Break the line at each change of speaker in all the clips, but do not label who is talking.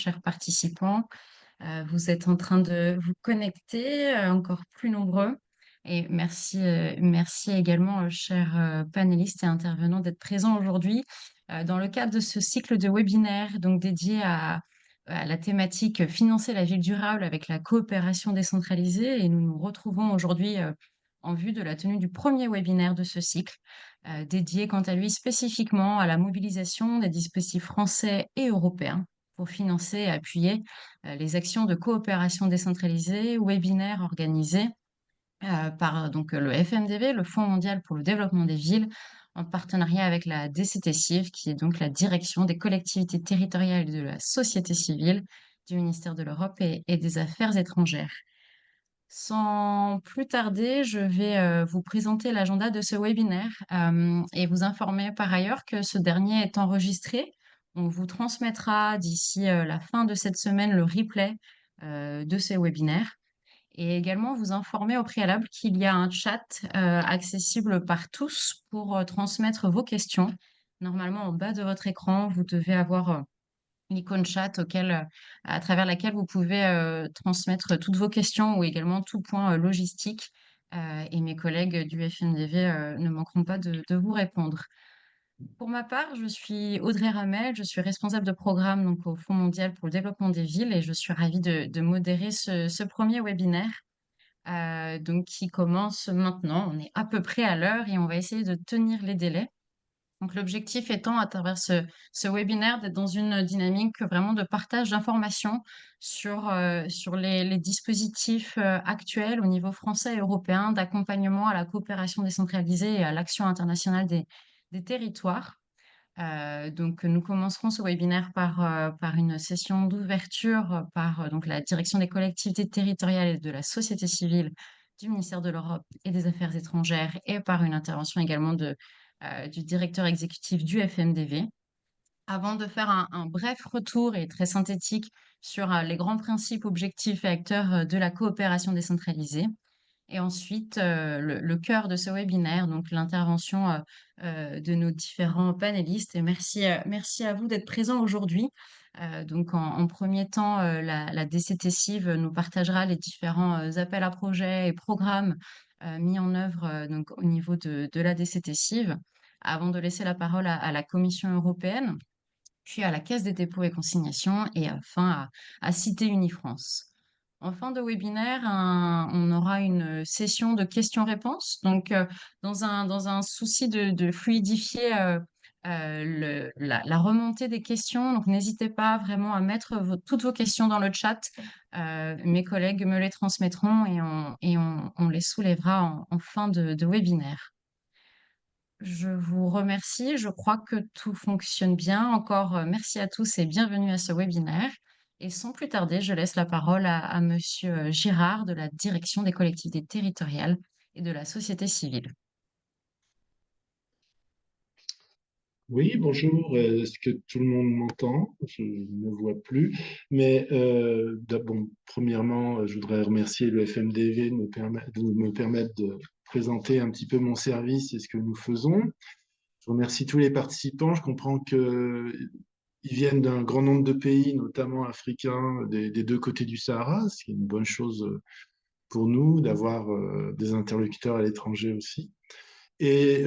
chers participants. Vous êtes en train de vous connecter, encore plus nombreux. Et merci également, chers panélistes et intervenants, d'être présents aujourd'hui dans le cadre de ce cycle de webinaires donc dédié à la thématique financer la ville durable avec la coopération décentralisée. Et nous nous retrouvons aujourd'hui en vue de la tenue du premier webinaire de ce cycle, dédié quant à lui spécifiquement à la mobilisation des dispositifs français et européens pour financer et appuyer les actions de coopération décentralisée, webinaires organisés par donc, le FMDV, le Fonds mondial pour le développement des villes, en partenariat avec la DCT-CIV, qui est donc la direction des collectivités territoriales et de la société civile du ministère de l'Europe et des Affaires étrangères. Sans plus tarder, je vais vous présenter l'agenda de ce webinaire et vous informer par ailleurs que ce dernier est enregistré. On vous transmettra d'ici la fin de cette semaine le replay de ces webinaires et également vous informer au préalable qu'il y a un chat accessible par tous pour transmettre vos questions. Normalement, en bas de votre écran, vous devez avoir l'icône chat à travers laquelle vous pouvez transmettre toutes vos questions ou également tout point logistique. Et mes collègues du FMDV ne manqueront pas de vous répondre. Pour ma part, je suis Audrey Ramel, je suis responsable de programme donc, au Fonds mondial pour le développement des villes et je suis ravie de modérer ce premier webinaire donc qui commence maintenant. On est à peu près à l'heure et on va essayer de tenir les délais. Donc l'objectif étant, à travers ce webinaire, d'être dans une dynamique vraiment de partage d'informations sur les dispositifs actuels au niveau français et européen d'accompagnement à la coopération décentralisée et à l'action internationale des territoires. Donc nous commencerons ce webinaire par une session d'ouverture par donc la direction des collectivités territoriales et de la société civile du ministère de l'Europe et des Affaires étrangères et par une intervention également du directeur exécutif du FMDV. Avant de faire un bref retour et très synthétique sur les grands principes, objectifs et acteurs de la coopération décentralisée. Et ensuite, le cœur de ce webinaire, donc l'intervention de nos différents panélistes. Et merci à vous d'être présents aujourd'hui. Donc, en premier temps, la DCT-CIV nous partagera les différents appels à projets et programmes mis en œuvre donc, au niveau de la DCT-CIV, avant de laisser la parole à la Commission européenne, puis à la Caisse des dépôts et consignations, et enfin à Cité Unifrance. En fin de webinaire, on aura une session de questions-réponses. Donc, dans un souci de fluidifier la remontée des questions, donc n'hésitez pas vraiment à mettre toutes vos questions dans le chat. Mes collègues me les transmettront et on les soulèvera en fin de webinaire. Je vous remercie. Je crois que tout fonctionne bien. Encore merci à tous et bienvenue à ce webinaire. Et sans plus tarder, je laisse la parole à Monsieur Girard de la Direction des collectivités territoriales et de la société civile.
Oui, bonjour. Est-ce que tout le monde m'entend? Je ne vois plus. Mais bon, premièrement, je voudrais remercier le FMDV de me permettre de présenter un petit peu mon service et ce que nous faisons. Je remercie tous les participants. Je comprends qu'ils viennent d'un grand nombre de pays, notamment africains, des deux côtés du Sahara, ce qui est une bonne chose pour nous d'avoir des interlocuteurs à l'étranger aussi. Et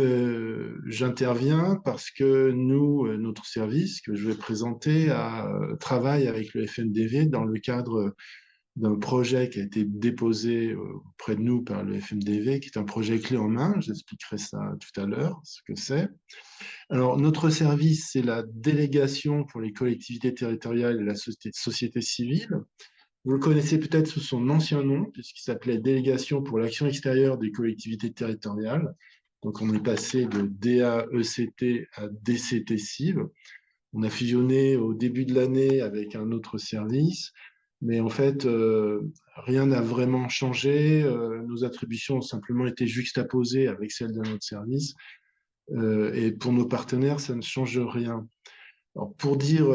j'interviens parce que nous, notre service que je vais présenter, travaille avec le FMDV dans le cadre d'un projet qui a été déposé auprès de nous par le FMDV, qui est un projet clé en main. J'expliquerai ça tout à l'heure, ce que c'est. Alors, notre service, c'est la délégation pour les collectivités territoriales et la société civile. Vous le connaissez peut-être sous son ancien nom, puisqu'il s'appelait Délégation pour l'action extérieure des collectivités territoriales. Donc, on est passé de DAECT à DCT-CIV. On a fusionné au début de l'année avec un autre service, mais en fait, rien n'a vraiment changé. Nos attributions ont simplement été juxtaposées avec celles d'un autre service. Et pour nos partenaires, ça ne change rien. Alors, pour dire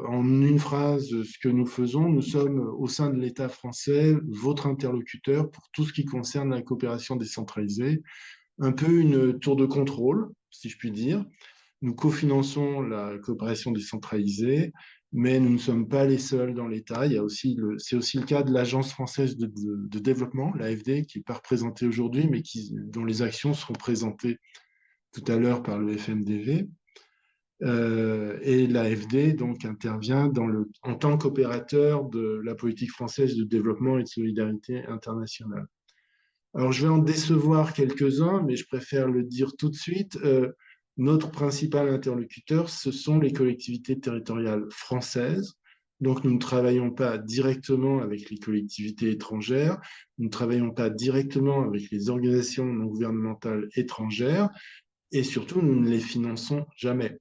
en une phrase ce que nous faisons, nous sommes au sein de l'État français votre interlocuteur pour tout ce qui concerne la coopération décentralisée, un peu une tour de contrôle, si je puis dire. Nous cofinançons la coopération décentralisée mais nous ne sommes pas les seuls dans l'État. Il y a aussi c'est aussi le cas de l'Agence française de développement, l'AFD, qui n'est pas représentée aujourd'hui, mais dont les actions seront présentées tout à l'heure par le FMDV. Et l'AFD donc intervient en tant qu'opérateur de la politique française de développement et de solidarité internationale. Alors je vais en décevoir quelques-uns, mais je préfère le dire tout de suite. Notre principal interlocuteur, ce sont les collectivités territoriales françaises. Donc nous ne travaillons pas directement avec les collectivités étrangères, nous ne travaillons pas directement avec les organisations non gouvernementales étrangères, et surtout nous ne les finançons jamais.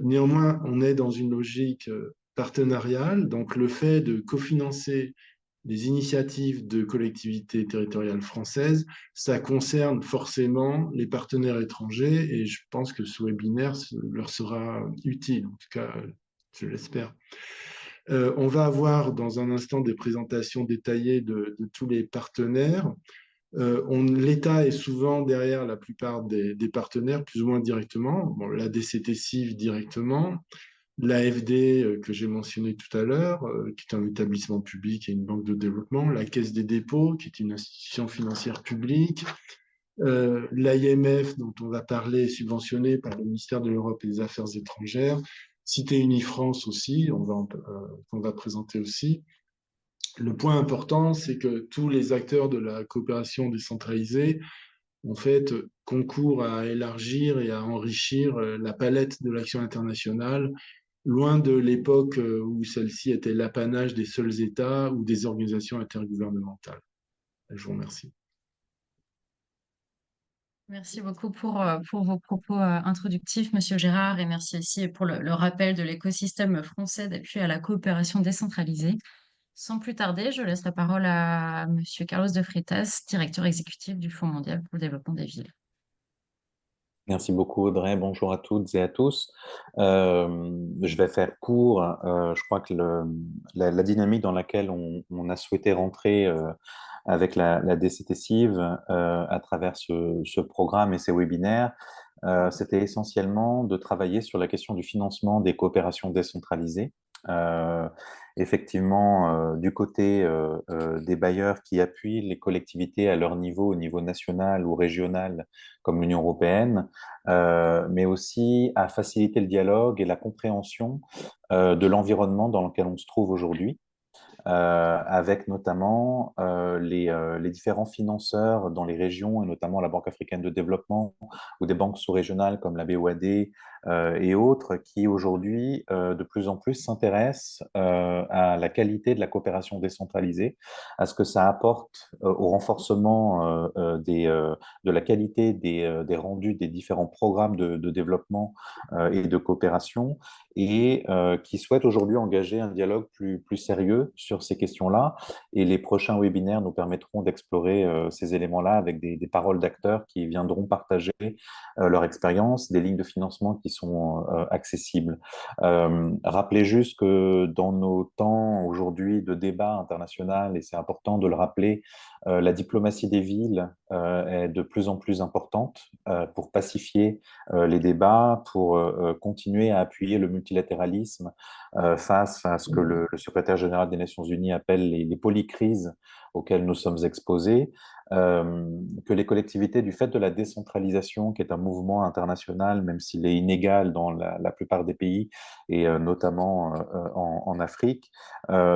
Néanmoins, on est dans une logique partenariale, donc le fait de cofinancer les initiatives de collectivités territoriales françaises, ça concerne forcément les partenaires étrangers et je pense que ce webinaire leur sera utile, en tout cas, je l'espère. On va avoir dans un instant des présentations détaillées de tous les partenaires. L'État est souvent derrière la plupart des partenaires, plus ou moins directement. Bon, la DCT-CIV directement, l'AFD que j'ai mentionné tout à l'heure, qui est un établissement public et une banque de développement, la Caisse des dépôts, qui est une institution financière publique, l'IMF dont on va parler, subventionné par le ministère de l'Europe et des Affaires étrangères, Cité Unifrance aussi, on va présenter aussi. Le point important, c'est que tous les acteurs de la coopération décentralisée, en fait, concourent à élargir et à enrichir la palette de l'action internationale, loin de l'époque où celle-ci était l'apanage des seuls États ou des organisations intergouvernementales. Je vous remercie.
Merci beaucoup pour vos propos introductifs, Monsieur Gérard, et merci aussi pour le rappel de l'écosystème français d'appui à la coopération décentralisée. Sans plus tarder, je laisse la parole à Monsieur Carlos de Freitas, directeur exécutif du Fonds mondial pour le développement des villes.
Merci beaucoup, Audrey. Bonjour à toutes et à tous. Je vais faire court. Je crois que la dynamique dans laquelle on a souhaité rentrer avec la DCT-CIV à travers ce programme et ces webinaires, c'était essentiellement de travailler sur la question du financement des coopérations décentralisées. Euh, Effectivement, du côté des bailleurs qui appuient les collectivités à leur niveau, au niveau national ou régional, comme l'Union européenne, mais aussi à faciliter le dialogue et la compréhension de l'environnement dans lequel on se trouve aujourd'hui, avec notamment les différents financeurs dans les régions, et notamment la Banque africaine de développement ou des banques sous-régionales comme la BOAD et autres, qui aujourd'hui de plus en plus s'intéressent à la qualité de la coopération décentralisée, à ce que ça apporte au renforcement de la qualité des rendus des différents programmes de développement et de coopération, et qui souhaitent aujourd'hui engager un dialogue plus sérieux sur ces questions-là. Et les prochains webinaires nous permettront d'explorer ces éléments-là avec des paroles d'acteurs qui viendront partager leur expérience, des lignes de financement qui sont accessibles. Rappelez juste que dans nos temps aujourd'hui de débat international, et c'est important de le rappeler, la diplomatie des villes est de plus en plus importante pour pacifier les débats, pour continuer à appuyer le multilatéralisme face à ce que le secrétaire général des Nations Unies appelle les polycrises auxquelles nous sommes exposés, que les collectivités, du fait de la décentralisation, qui est un mouvement international, même s'il est inégal dans la plupart des pays, et notamment en Afrique,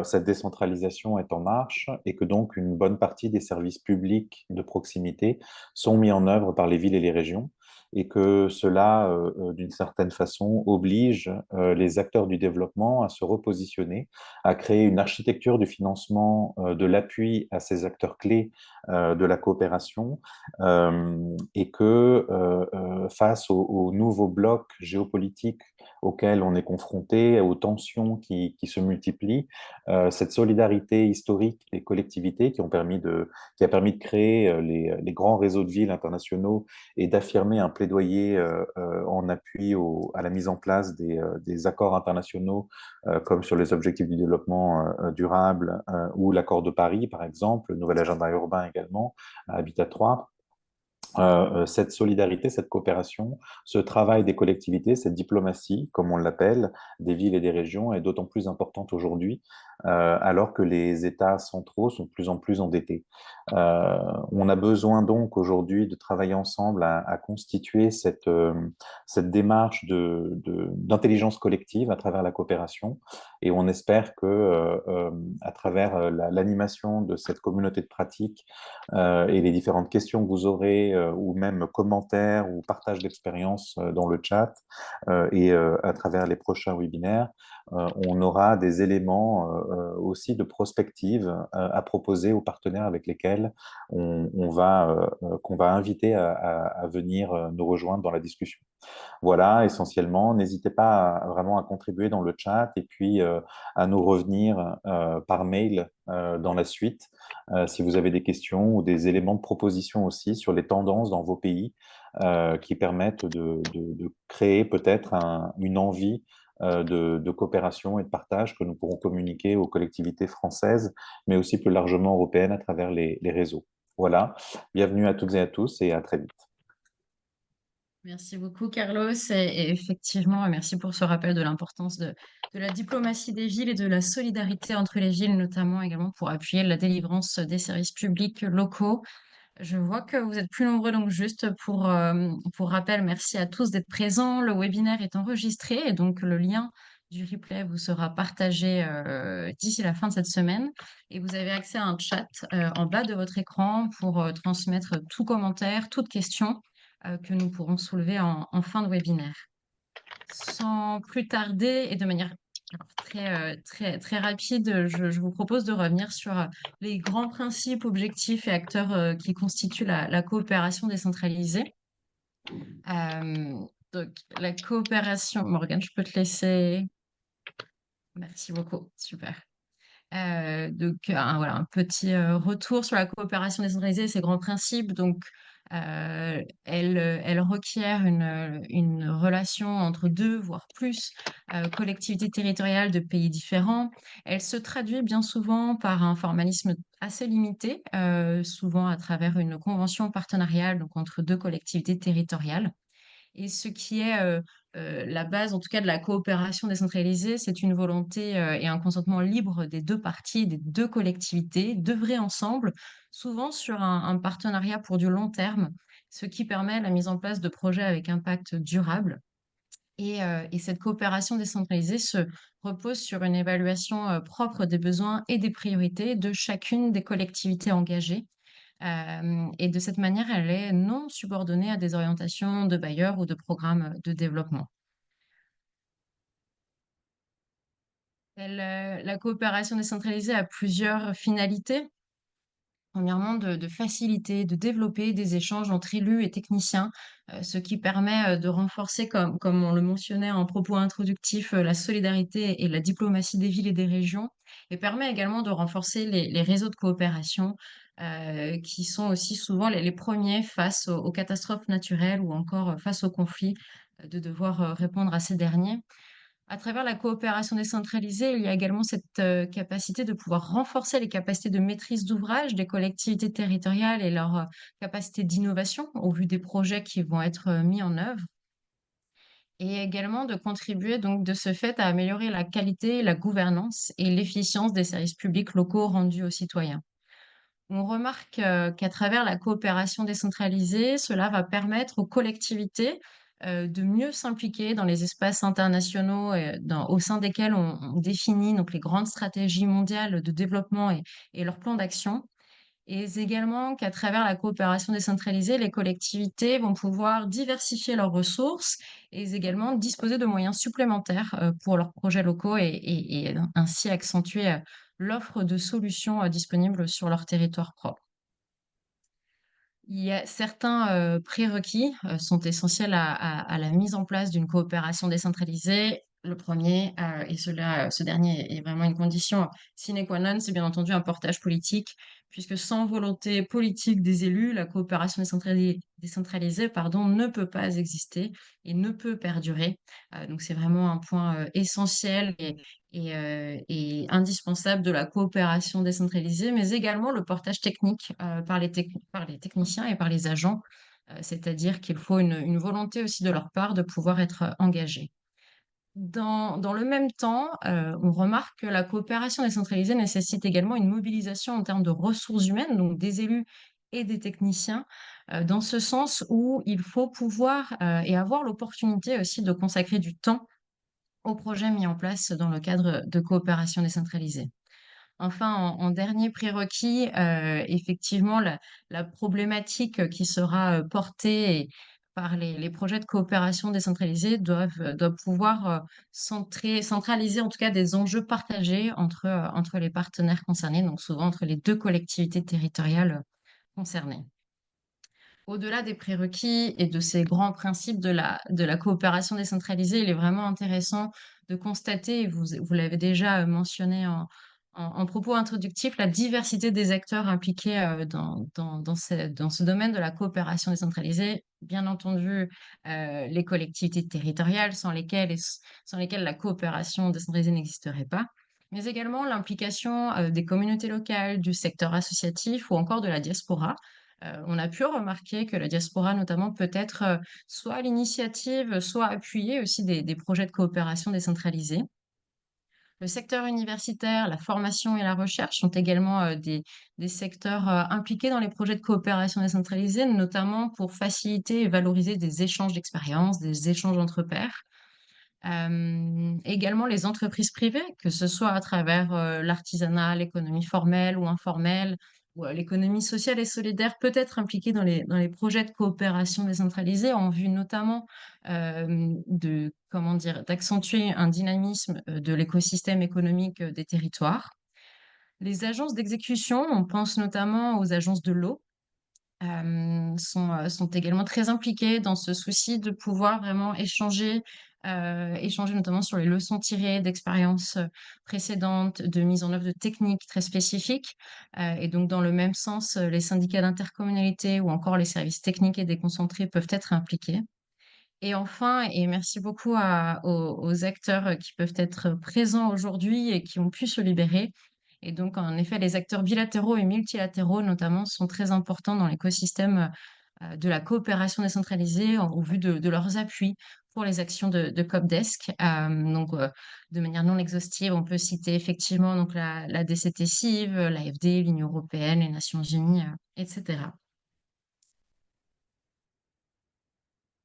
cette décentralisation est en marche et que donc une bonne partie des services publics de proximité sont mis en œuvre par les villes et les régions, et que cela, d'une certaine façon, oblige les acteurs du développement à se repositionner, à créer une architecture du financement, de l'appui à ces acteurs clés de la coopération, et que face aux nouveaux blocs géopolitiques auxquels on est confronté, aux tensions qui se multiplient, cette solidarité historique des collectivités qui a permis de créer les grands réseaux de villes internationaux et d'affirmer un plaidoyer en appui à la mise en place des accords internationaux comme sur les objectifs du développement durable ou l'accord de Paris, par exemple, le nouvel agenda urbain également, Habitat 3. cette solidarité, cette coopération, ce travail des collectivités, cette diplomatie, comme on l'appelle, des villes et des régions, est d'autant plus importante aujourd'hui, alors que les États centraux sont de plus en plus endettés. On a besoin donc aujourd'hui de travailler ensemble à constituer cette démarche d'intelligence collective à travers la coopération, et on espère que à travers l'animation de cette communauté de pratique et les différentes questions que vous aurez, ou même commentaires ou partage d'expériences dans le chat, et à travers les prochains webinaires, on aura des éléments aussi de prospective à proposer aux partenaires avec lesquels qu'on va inviter à venir nous rejoindre dans la discussion. Voilà, essentiellement, n'hésitez pas vraiment à contribuer dans le chat et puis à nous revenir par mail dans la suite si vous avez des questions ou des éléments de proposition aussi sur les tendances dans vos pays qui permettent de créer peut-être une envie de coopération et de partage que nous pourrons communiquer aux collectivités françaises, mais aussi plus largement européennes à travers les réseaux. Voilà, bienvenue à toutes et à tous et à très vite.
Merci beaucoup, Carlos. Et effectivement, merci pour ce rappel de l'importance de la diplomatie des villes et de la solidarité entre les villes, notamment également pour appuyer la délivrance des services publics locaux. Je vois que vous êtes plus nombreux, donc juste pour rappel, merci à tous d'être présents. Le webinaire est enregistré et donc le lien du replay vous sera partagé d'ici la fin de cette semaine. Et vous avez accès à un chat en bas de votre écran pour transmettre tout commentaire, toute question que nous pourrons soulever en fin de webinaire. Sans plus tarder et de manière très rapide, je vous propose de revenir sur les grands principes, objectifs et acteurs qui constituent la coopération décentralisée. Euh, donc, la coopération, Morgane, je peux te laisser. Merci beaucoup, super. Voilà, un petit retour sur la coopération décentralisée et ses grands principes. Donc, elle requiert une relation entre deux, voire plus, collectivités territoriales de pays différents. Elle se traduit bien souvent par un formalisme assez limité, souvent à travers une convention partenariale donc entre deux collectivités territoriales. Et ce qui est la base, en tout cas, de la coopération décentralisée, c'est une volonté et un consentement libre des deux parties, des deux collectivités, d'œuvrer ensemble, souvent sur un partenariat pour du long terme, ce qui permet la mise en place de projets avec impact durable. Et cette coopération décentralisée se repose sur une évaluation propre des besoins et des priorités de chacune des collectivités engagées. Et de cette manière, elle est non subordonnée à des orientations de bailleurs ou de programmes de développement. La coopération décentralisée a plusieurs finalités. Premièrement, de faciliter, de développer des échanges entre élus et techniciens, ce qui permet de renforcer, comme on le mentionnait en propos introductif, la solidarité et la diplomatie des villes et des régions, et permet également de renforcer les réseaux de coopération, qui sont aussi souvent les premiers face aux catastrophes naturelles ou encore face aux conflits, de devoir répondre à ces derniers. À travers la coopération décentralisée, il y a également cette capacité de pouvoir renforcer les capacités de maîtrise d'ouvrage des collectivités territoriales et leur capacité d'innovation au vu des projets qui vont être mis en œuvre. Et également de contribuer donc de ce fait à améliorer la qualité, la gouvernance et l'efficience des services publics locaux rendus aux citoyens. On remarque qu'à travers la coopération décentralisée, cela va permettre aux collectivités de mieux s'impliquer dans les espaces internationaux au sein desquels on définit donc les grandes stratégies mondiales de développement et leurs plans d'action. Et également qu'à travers la coopération décentralisée, les collectivités vont pouvoir diversifier leurs ressources et également disposer de moyens supplémentaires pour leurs projets locaux et ainsi accentuer l'offre de solutions disponibles sur leur territoire propre. Il y a certains prérequis sont essentiels à la mise en place d'une coopération décentralisée. Le premier, ce dernier est vraiment une condition sine qua non, c'est bien entendu un portage politique, puisque sans volonté politique des élus, la coopération décentralisée, pardon, ne peut pas exister et ne peut perdurer. Donc c'est vraiment un point essentiel et indispensable de la coopération décentralisée, mais également le portage technique par les techniciens et par les agents c'est-à-dire qu'il faut une volonté aussi de leur part de pouvoir être engagés. Dans le même temps, on remarque que la coopération décentralisée nécessite également une mobilisation en termes de ressources humaines, donc des élus et des techniciens, dans ce sens où il faut pouvoir, et avoir l'opportunité aussi de consacrer du temps aux projets mis en place dans le cadre de coopération décentralisée. Enfin, en dernier prérequis, effectivement, la problématique qui sera, portée par les projets de coopération décentralisée doivent pouvoir, centraliser en tout cas des enjeux partagés entre les partenaires concernés, donc souvent entre les 2 collectivités territoriales, concernées. Au-delà des prérequis et de ces grands principes de la coopération décentralisée, il est vraiment intéressant de constater, et vous l'avez déjà mentionné en propos introductif, la diversité des acteurs impliqués dans ce domaine de la coopération décentralisée. Bien entendu, les collectivités territoriales sans lesquelles la coopération décentralisée n'existerait pas, mais également l'implication des communautés locales, du secteur associatif ou encore de la diaspora. On a pu remarquer que la diaspora notamment peut être, soit à l'initiative, soit appuyer aussi des projets de coopération décentralisés. Le secteur universitaire, la formation et la recherche sont également, des secteurs, impliqués dans les projets de coopération décentralisée, notamment pour faciliter et valoriser des échanges d'expériences, des échanges entre pairs. Également les entreprises privées, que ce soit à travers, l'artisanat, l'économie formelle ou informelle, ou, l'économie sociale et solidaire peut être impliquée dans les projets de coopération décentralisée en vue notamment, de comment dire? D'accentuer un dynamisme, de l'écosystème économique, des territoires. Les agences d'exécution, on pense notamment aux agences de l'eau, sont également très impliqués dans ce souci de pouvoir vraiment échanger notamment sur les leçons tirées d'expériences, précédentes, de mise en œuvre de techniques très spécifiques. Et donc dans le même sens, les syndicats d'intercommunalité ou encore les services techniques et déconcentrés peuvent être impliqués. Et enfin, et merci beaucoup aux acteurs qui peuvent être présents aujourd'hui et qui ont pu se libérer. Et donc, en effet, les acteurs bilatéraux et multilatéraux, notamment, sont très importants dans l'écosystème de la coopération décentralisée au vu de leurs appuis pour les actions de COPDESC. Donc, de manière non exhaustive, on peut citer effectivement donc, la DCT-CIV, l'AFD, l'Union européenne, les Nations unies, etc.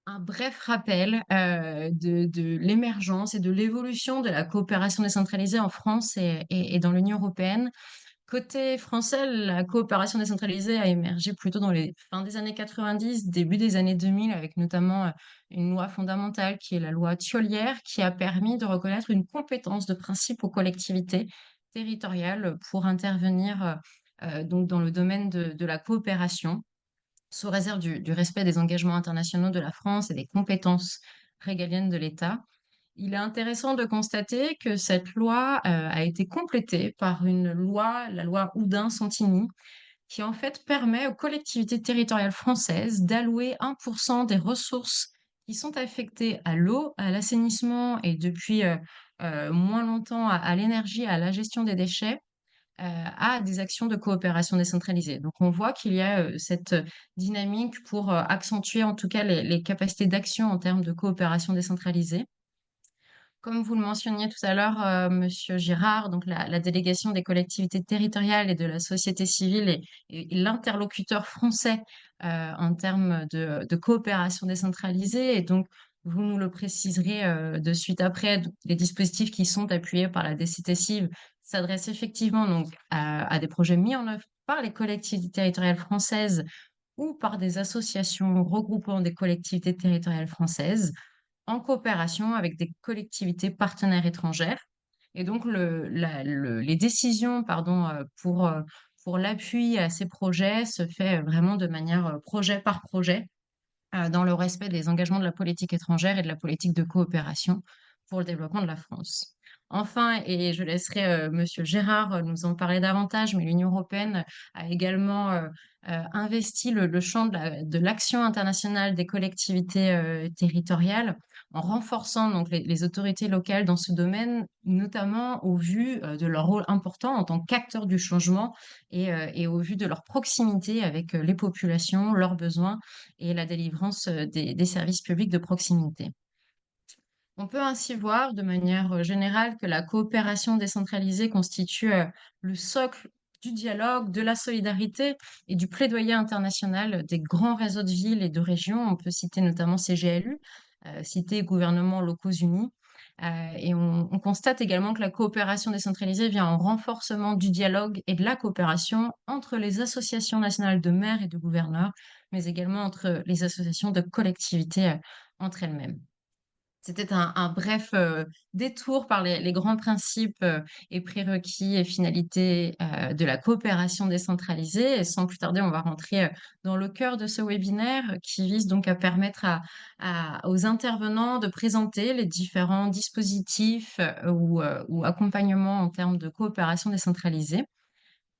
Un bref rappel, de l'émergence et de l'évolution de la coopération décentralisée en France et dans l'Union européenne. Côté français, la coopération décentralisée a émergé plutôt dans les fins des années 90, début des années 2000, avec notamment, une loi fondamentale qui est la loi Thiollière, qui a permis de reconnaître une compétence de principe aux collectivités territoriales pour intervenir, donc dans le domaine de la coopération sous réserve du respect des engagements internationaux de la France et des compétences régaliennes de l'État. Il est intéressant de constater que cette loi a été complétée par une loi, la loi Oudin-Santini, qui en fait permet aux collectivités territoriales françaises d'allouer 1% des ressources qui sont affectées à l'eau, à l'assainissement et depuis moins longtemps à l'énergie, à la gestion des déchets, à des actions de coopération décentralisée. Donc on voit qu'il y a, cette dynamique pour, accentuer en tout cas les capacités d'action en termes de coopération décentralisée. Comme vous le mentionniez tout à l'heure, monsieur Girard, donc la délégation des collectivités territoriales et de la société civile est l'interlocuteur français, en termes de coopération décentralisée et donc vous nous le préciserez, de suite après, donc les dispositifs qui sont appuyés par la DCT-CIV s'adressent effectivement donc à des projets mis en œuvre par les collectivités territoriales françaises ou par des associations regroupant des collectivités territoriales françaises en coopération avec des collectivités partenaires étrangères. Et donc les décisions pardon, pour l'appui à ces projets se fait vraiment de manière projet par projet, dans le respect des engagements de la politique étrangère et de la politique de coopération pour le développement de la France. Enfin, et je laisserai Monsieur Gérard nous en parler davantage, mais l'Union européenne a également investi le champ de l'action internationale des collectivités territoriales en renforçant donc les autorités locales dans ce domaine, notamment au vu de leur rôle important en tant qu'acteurs du changement et au vu de leur proximité avec les populations, leurs besoins et la délivrance des services publics de proximité. On peut ainsi voir de manière générale que la coopération décentralisée constitue le socle du dialogue, de la solidarité et du plaidoyer international des grands réseaux de villes et de régions. On peut citer notamment CGLU, citer gouvernements locaux unis. Et on constate également que la coopération décentralisée vient en renforcement du dialogue et de la coopération entre les associations nationales de maires et de gouverneurs, mais également entre les associations de collectivités entre elles-mêmes. C'était un bref détour par les grands principes et prérequis et finalités de la coopération décentralisée. Et sans plus tarder, on va rentrer dans le cœur de ce webinaire qui vise donc à permettre aux intervenants de présenter les différents dispositifs ou accompagnements en termes de coopération décentralisée.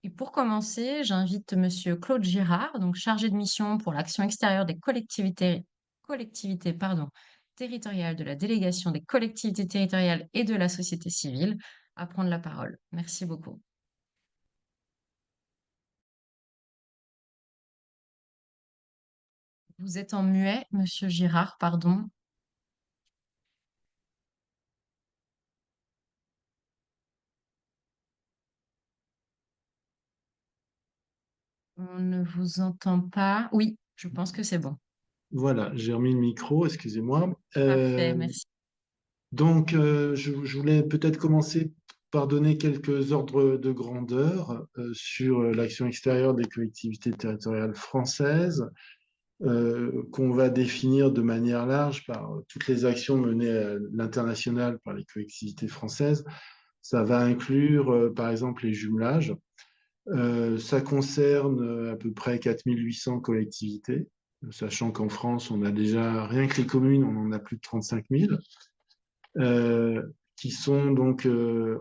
Et pour commencer, j'invite Monsieur Claude Girard, donc chargé de mission pour l'action extérieure des collectivités, pardon, territoriales de la délégation des collectivités territoriales et de la société civile, à prendre la parole. Merci beaucoup. Vous êtes en muet, Monsieur Girard, pardon. On ne vous entend pas. Oui, je pense que c'est bon.
Voilà, j'ai remis le micro, excusez-moi.
Parfait, merci.
Je voulais peut-être commencer par donner quelques ordres de grandeur sur l'action extérieure des collectivités territoriales françaises, qu'on va définir de manière large par toutes les actions menées à l'international par les collectivités françaises. Ça va inclure, par exemple, les jumelages. Ça concerne à peu près 4800 collectivités, sachant qu'en France, on a déjà, rien que les communes, on en a plus de 35 000, qui sont donc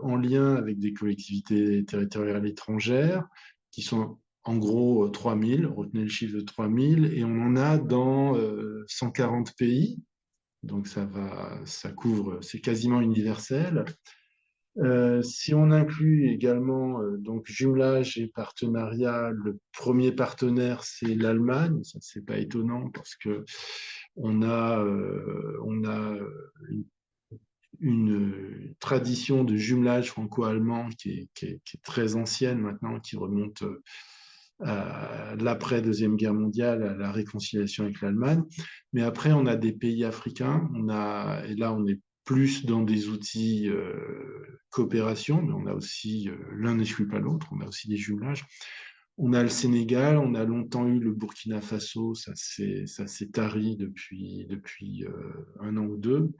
en lien avec des collectivités territoriales étrangères, qui sont en gros 3000, retenez le chiffre de 3000, et on en a dans 140 pays, donc ça couvre, c'est quasiment universel. Si on inclut également donc jumelage et partenariat, le premier partenaire c'est l'Allemagne. Ça c'est pas étonnant parce que on a une tradition de jumelage franco-allemand qui est très ancienne maintenant, qui remonte à l'après Deuxième Guerre mondiale, à la réconciliation avec l'Allemagne. Mais après, on a des pays africains, et là, on est plus dans des outils coopération, mais on a aussi, l'un n'exclut pas l'autre, on a aussi des jumelages. On a le Sénégal, on a longtemps eu le Burkina Faso, ça s'est tari depuis un an ou deux.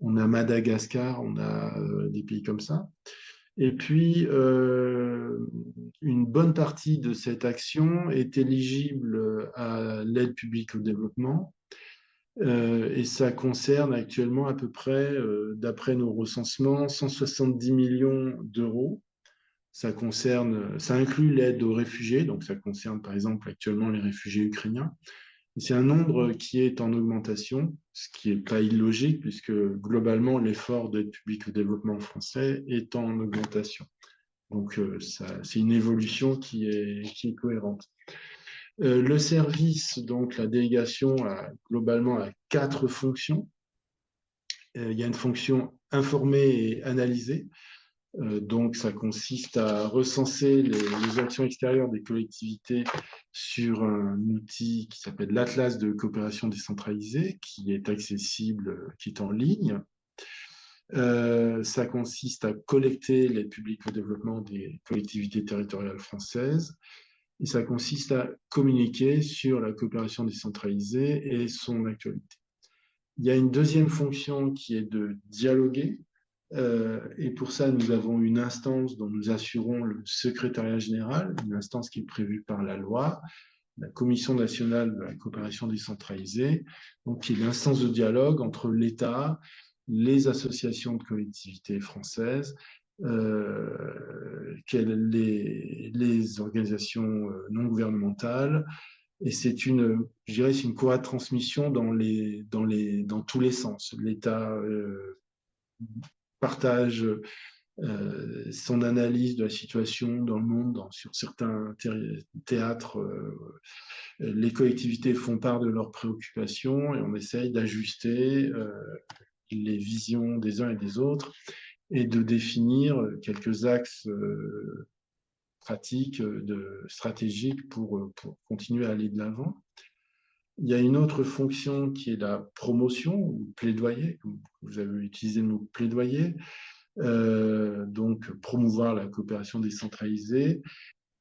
On a Madagascar, on a des pays comme ça. Et puis, une bonne partie de cette action est éligible à l'aide publique au développement. Et ça concerne actuellement à peu près, d'après nos recensements, 170 millions d'euros. Ça inclut l'aide aux réfugiés, donc ça concerne par exemple actuellement les réfugiés ukrainiens. C'est un nombre qui est en augmentation, ce qui n'est pas illogique, puisque globalement, l'effort d'aide publique au développement français est en augmentation. Donc, c'est une évolution qui est cohérente. Le service, donc la délégation, globalement a 4 fonctions. Il y a une fonction informer et analyser. Donc, ça consiste à recenser les actions extérieures des collectivités sur un outil qui s'appelle l'Atlas de coopération décentralisée, qui est accessible, qui est en ligne. Ça consiste à collecter l'aide publique au développement des collectivités territoriales françaises. Et ça consiste à communiquer sur la coopération décentralisée et son actualité. Il y a une deuxième fonction qui est de dialoguer. Et pour ça, nous avons une instance dont nous assurons le secrétariat général, une instance qui est prévue par la loi, la Commission nationale de la coopération décentralisée, donc qui est l'instance de dialogue entre l'État, les associations de collectivités françaises, les organisations non gouvernementales. Et je dirais, c'est une courroie de transmission dans tous les sens. L'État partage son analyse de la situation dans le monde, sur certains théâtres. Les collectivités font part de leurs préoccupations et on essaye d'ajuster les visions des uns et des autres et de définir quelques axes pratiques, stratégiques pour continuer à aller de l'avant. Il y a une autre fonction qui est la promotion ou plaidoyer, comme vous avez utilisé le mot plaidoyer, donc promouvoir la coopération décentralisée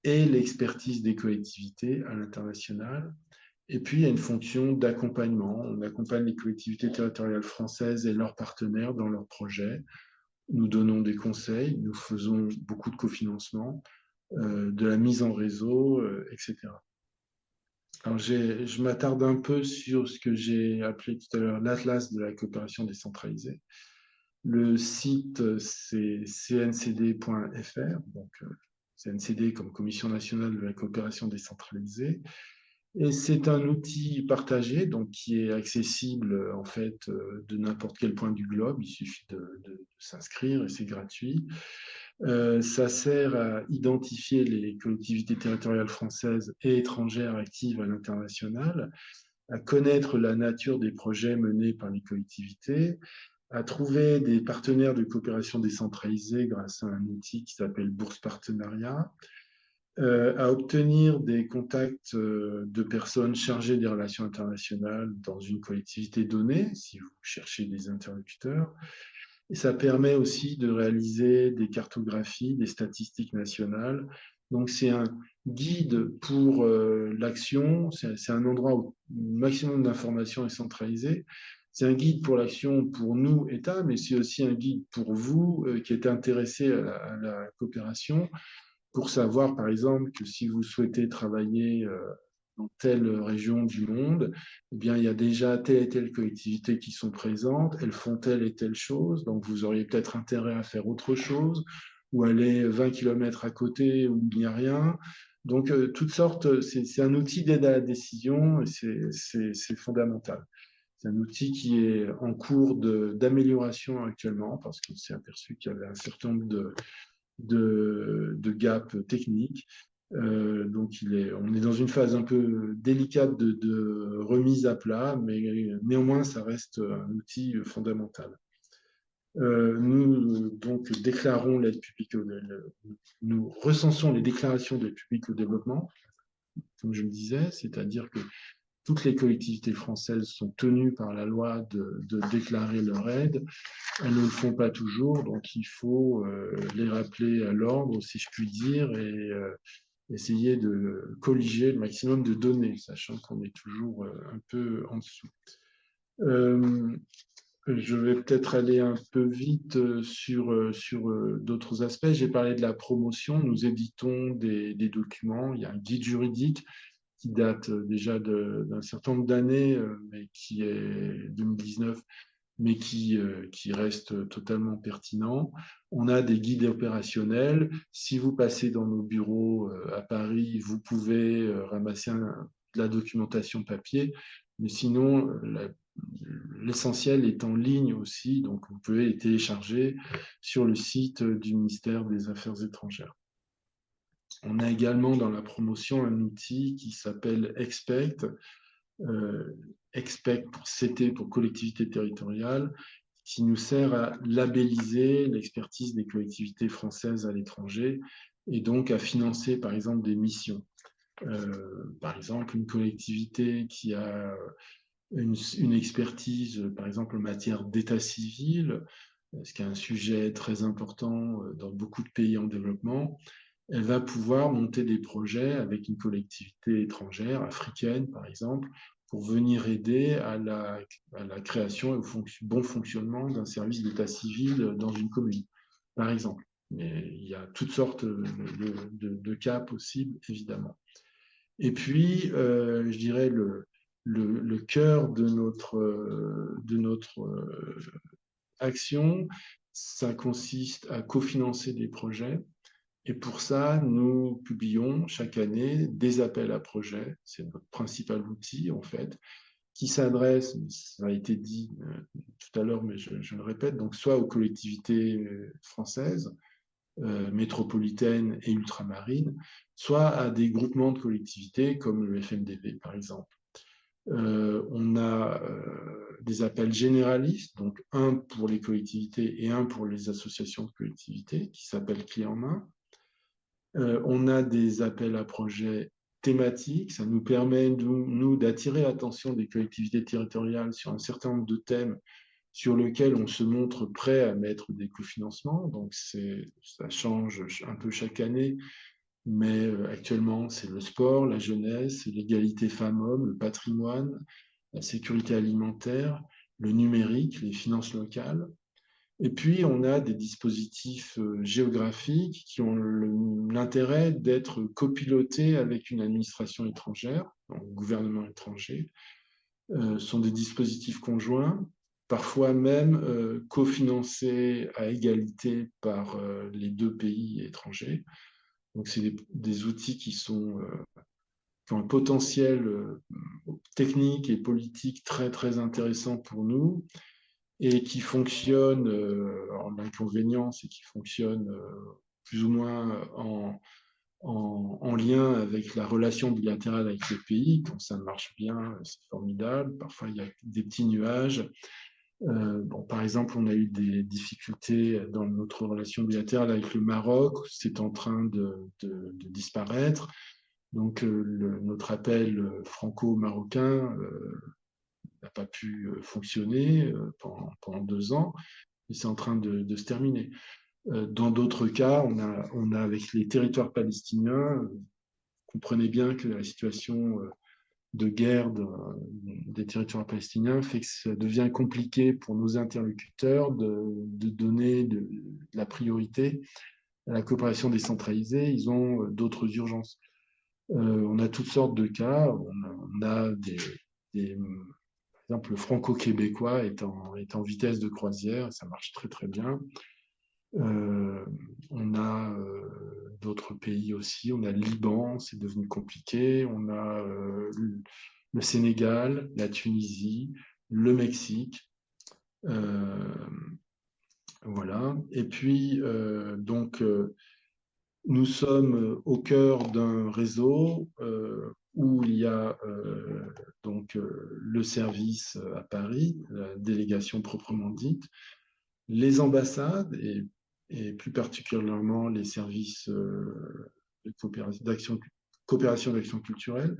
et l'expertise des collectivités à l'international. Et puis, il y a une fonction d'accompagnement. On accompagne les collectivités territoriales françaises et leurs partenaires dans leurs projets. Nous donnons des conseils, nous faisons beaucoup de cofinancement, de la mise en réseau, etc. Alors, je m'attarde un peu sur ce que j'ai appelé tout à l'heure l'Atlas de la coopération décentralisée. Le site, c'est cncd.fr, donc CNCD comme Commission nationale de la coopération décentralisée. Et c'est un outil partagé, donc qui est accessible en fait de n'importe quel point du globe. Il suffit de s'inscrire et c'est gratuit. Ça sert à identifier les collectivités territoriales françaises et étrangères actives à l'international, à connaître la nature des projets menés par les collectivités, à trouver des partenaires de coopération décentralisée grâce à un outil qui s'appelle Bourse Partenariat, à obtenir des contacts de personnes chargées des relations internationales dans une collectivité donnée, si vous cherchez des interlocuteurs. Et ça permet aussi de réaliser des cartographies, des statistiques nationales. Donc c'est un guide pour l'action, c'est un endroit où le maximum d'informations est centralisé. C'est un guide pour l'action pour nous, État, mais c'est aussi un guide pour vous qui êtes intéressés à la coopération, pour savoir, par exemple, que si vous souhaitez travailler dans telle région du monde, eh bien, il y a déjà telle et telle collectivité qui sont présentes, elles font telle et telle chose, donc vous auriez peut-être intérêt à faire autre chose, ou aller 20 km à côté où il n'y a rien. Donc, toutes sortes, c'est un outil d'aide à la décision et c'est fondamental. C'est un outil qui est en cours d'amélioration actuellement parce qu'on s'est aperçu qu'il y avait un certain nombre de gaps techniques. Donc, on est dans une phase un peu délicate de remise à plat, mais néanmoins, ça reste un outil fondamental. Nous, donc, déclarons l'aide publique nous recensons les déclarations d'aide publique au développement, comme je le disais, c'est-à-dire que toutes les collectivités françaises sont tenues par la loi de déclarer leur aide. Elles ne le font pas toujours, donc il faut les rappeler à l'ordre, si je puis dire, et essayer de colliger le maximum de données, sachant qu'on est toujours un peu en dessous. Je vais peut-être aller un peu vite sur d'autres aspects. J'ai parlé de la promotion. Nous éditons des documents. Il y a un guide juridique qui date déjà d'un certain nombre d'années, mais qui est 2019, mais qui reste totalement pertinent. On a des guides opérationnels. Si vous passez dans nos bureaux à Paris, vous pouvez ramasser de la documentation papier, mais sinon, l'essentiel est en ligne aussi, donc vous pouvez les télécharger sur le site du ministère des Affaires étrangères. On a également dans la promotion un outil qui s'appelle Expect, Expect pour CT, pour collectivité territoriale, qui nous sert à labelliser l'expertise des collectivités françaises à l'étranger et donc à financer par exemple des missions. Par exemple, une collectivité qui a une expertise, par exemple en matière d'état civil, ce qui est un sujet très important dans beaucoup de pays en développement, elle va pouvoir monter des projets avec une collectivité étrangère, africaine par exemple, pour venir aider à la création et au bon fonctionnement d'un service d'état civil dans une commune, par exemple. Mais il y a toutes sortes de cas possibles, évidemment. Et puis, je dirais, le cœur de notre action, ça consiste à cofinancer des projets. Et pour ça, nous publions chaque année des appels à projets. C'est notre principal outil, en fait, qui s'adresse, ça a été dit tout à l'heure, mais je le répète, donc soit aux collectivités françaises, métropolitaines et ultramarines, soit à des groupements de collectivités comme le FMDV, par exemple. On a des appels généralistes, donc un pour les collectivités et un pour les associations de collectivités, qui s'appellent Clé en main. On a des appels à projets thématiques, ça nous permet, nous d'attirer l'attention des collectivités territoriales sur un certain nombre de thèmes sur lesquels on se montre prêt à mettre des cofinancements. Donc, ça change un peu chaque année, mais actuellement, c'est le sport, la jeunesse, l'égalité femmes-hommes, le patrimoine, la sécurité alimentaire, le numérique, les finances locales. Et puis, on a des dispositifs géographiques qui ont l'intérêt d'être copilotés avec une administration étrangère, un gouvernement étranger. Ce sont des dispositifs conjoints, parfois même cofinancés à égalité par les deux pays étrangers. Donc, c'est des outils qui ont un potentiel technique et politique très, très intéressant pour nous et qui fonctionnent, l'inconvénient, c'est qu'ils fonctionnent plus ou moins en lien avec la relation bilatérale avec le pays. Quand ça marche bien, c'est formidable. Parfois, il y a des petits nuages. Bon, par exemple, on a eu des difficultés dans notre relation bilatérale avec le Maroc. C'est en train de disparaître. Donc, notre appel franco-marocain n'a pas pu fonctionner pendant 2 ans. Et c'est en train de se terminer. Dans d'autres cas, on a avec les territoires palestiniens, comprenez bien que la situation de guerre des territoires palestiniens fait que ça devient compliqué pour nos interlocuteurs de donner de la priorité à la coopération décentralisée. Ils ont d'autres urgences. On a toutes sortes de cas. On a par exemple, le franco-québécois est en vitesse de croisière, ça marche très très bien. On a d'autres pays aussi, on a le Liban, c'est devenu compliqué, on a le Sénégal, la Tunisie, le Mexique, voilà. Et puis, nous sommes au cœur d'un réseau où il y a le service à Paris, la délégation proprement dite, les ambassades et plus particulièrement les services de coopération d'action culturelle.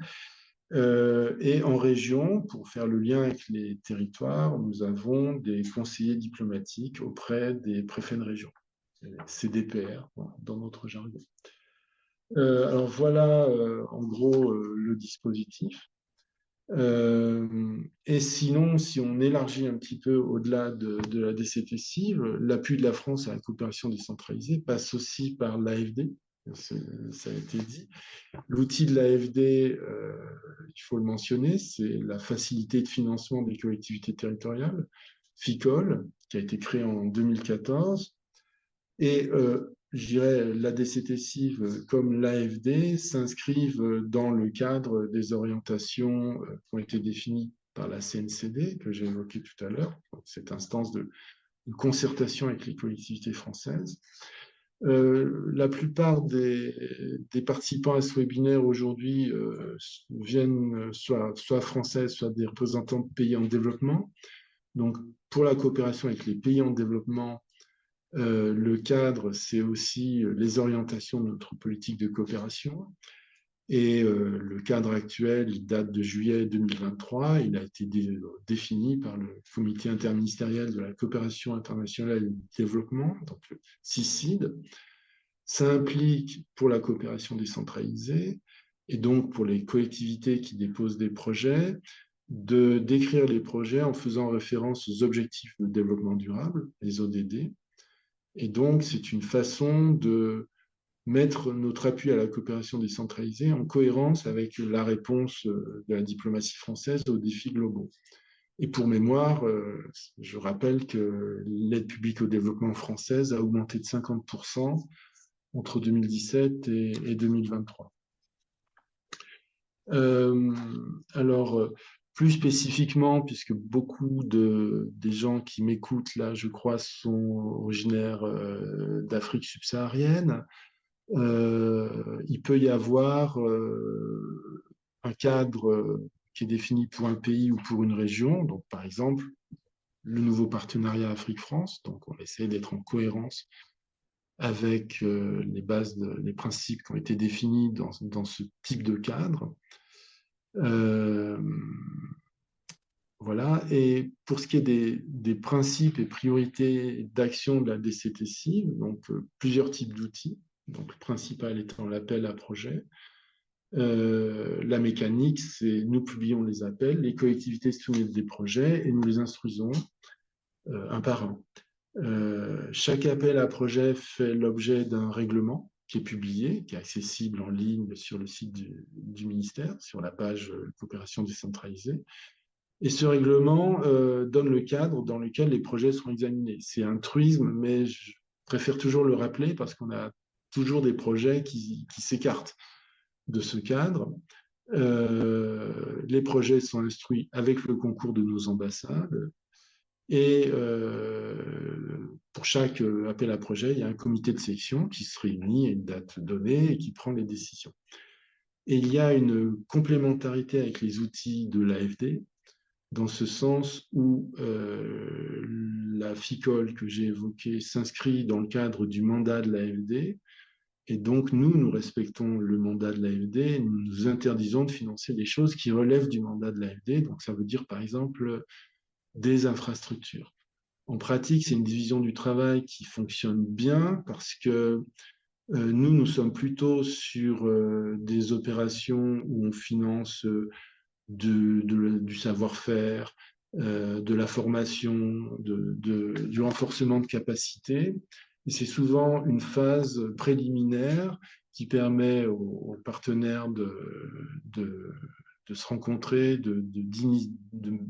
Et en région, pour faire le lien avec les territoires, nous avons des conseillers diplomatiques auprès des préfets de région, CDPR dans notre jargon. Alors voilà en gros le dispositif. Et sinon, si on élargit un petit peu au-delà de la DCT Civ, l'appui de la France à la coopération décentralisée passe aussi par l'AFD, ça a été dit. L'outil de l'AFD, il faut le mentionner, c'est la facilité de financement des collectivités territoriales, FICOL, qui a été créé en 2014. Et je dirais la DCT Civ comme l'AFD s'inscrivent dans le cadre des orientations qui ont été définies par la CNCD, que j'ai évoqué tout à l'heure, cette instance de concertation avec les collectivités françaises. La plupart des participants à ce webinaire aujourd'hui viennent soit françaises, soit des représentants de pays en développement. Donc, pour la coopération avec les pays en développement, le cadre, c'est aussi les orientations de notre politique de coopération. Et le cadre actuel, il date de juillet 2023. Il a été défini par le Comité interministériel de la coopération internationale et du développement, donc le CICID. Ça implique pour la coopération décentralisée et donc pour les collectivités qui déposent des projets, de décrire les projets en faisant référence aux objectifs de développement durable, les ODD. Et donc, c'est une façon de mettre notre appui à la coopération décentralisée en cohérence avec la réponse de la diplomatie française aux défis globaux. Et pour mémoire, je rappelle que l'aide publique au développement française a augmenté de 50% entre 2017 et 2023. Euh, alors, plus spécifiquement, puisque beaucoup des gens qui m'écoutent là, je crois, sont originaires d'Afrique subsaharienne, il peut y avoir un cadre qui est défini pour un pays ou pour une région. Donc, par exemple, le nouveau partenariat Afrique-France. Donc, on essaie d'être en cohérence avec les principes qui ont été définis dans ce type de cadre. Euh, voilà. Et pour ce qui est des principes et priorités d'action de la DCTC, donc plusieurs types d'outils. Donc, le principal étant l'appel à projet. La mécanique, c'est nous publions les appels, les collectivités soumettent des projets et nous les instruisons un par un. Chaque appel à projet fait l'objet d'un règlement qui est publié, qui est accessible en ligne sur le site du ministère, sur la page coopération décentralisée. Et ce règlement donne le cadre dans lequel les projets seront examinés. C'est un truisme, mais je préfère toujours le rappeler parce qu'on a toujours des projets qui s'écartent de ce cadre. Les projets sont instruits avec le concours de nos ambassades. Et pour chaque appel à projet, il y a un comité de sélection qui se réunit à une date donnée et qui prend les décisions. Et il y a une complémentarité avec les outils de l'AFD, dans ce sens où la FICOL que j'ai évoquée s'inscrit dans le cadre du mandat de l'AFD. Et donc, nous respectons le mandat de l'AFD, nous nous interdisons de financer des choses qui relèvent du mandat de l'AFD. Donc, ça veut dire, par exemple, des infrastructures. En pratique, c'est une division du travail qui fonctionne bien parce que nous sommes plutôt sur des opérations où on finance du savoir-faire, de la formation, du renforcement de capacité. Et c'est souvent une phase préliminaire qui permet aux partenaires de se rencontrer, de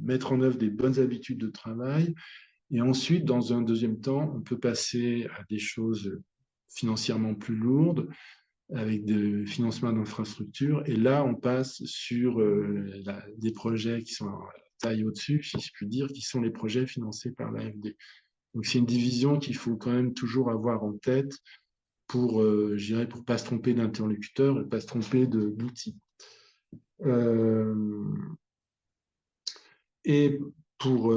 mettre en œuvre des bonnes habitudes de travail. Et ensuite, dans un deuxième temps, on peut passer à des choses financièrement plus lourdes, avec des financements d'infrastructures. Et là, on passe sur des projets qui sont à taille au-dessus, si je puis dire, qui sont les projets financés par l'AFD. Donc, c'est une division qu'il faut quand même toujours avoir en tête pour, je dirais, pour pas se tromper d'interlocuteur et pas se tromper d'outils. Et pour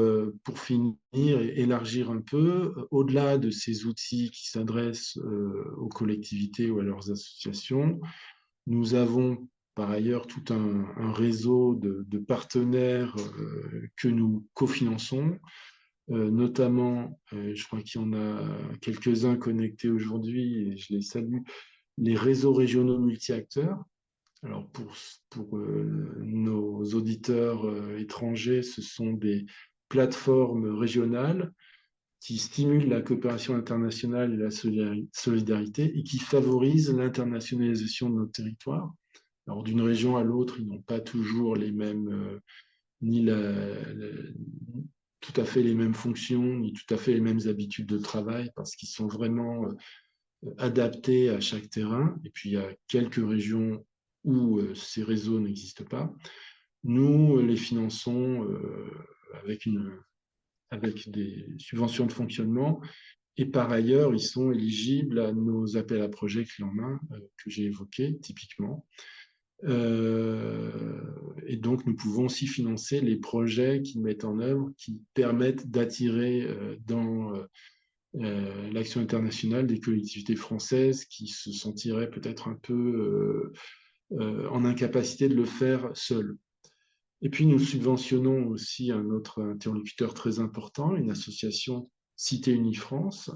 finir et élargir un peu, au-delà de ces outils qui s'adressent aux collectivités ou à leurs associations, nous avons par ailleurs tout un réseau de partenaires que nous cofinançons, notamment, je crois qu'il y en a quelques-uns connectés aujourd'hui et je les salue, les réseaux régionaux multi-acteurs. Alors pour nos auditeurs étrangers, ce sont des plateformes régionales qui stimulent la coopération internationale et la solidarité et qui favorisent l'internationalisation de nos territoires. Alors d'une région à l'autre, ils n'ont pas toujours les mêmes, ni tout à fait les mêmes fonctions, ni tout à fait les mêmes habitudes de travail, parce qu'ils sont vraiment adaptés à chaque terrain. Et puis il y a quelques régions où ces réseaux n'existent pas. Nous les finançons avec des subventions de fonctionnement. Et par ailleurs, ils sont éligibles à nos appels à projets clés en main que j'ai évoqués typiquement. Et donc, nous pouvons aussi financer les projets qui mettent en œuvre, qui permettent d'attirer dans l'action internationale des collectivités françaises qui se sentiraient peut-être un peu en incapacité de le faire seules. Et puis, nous subventionnons aussi un autre interlocuteur très important, une association Cité Unie France,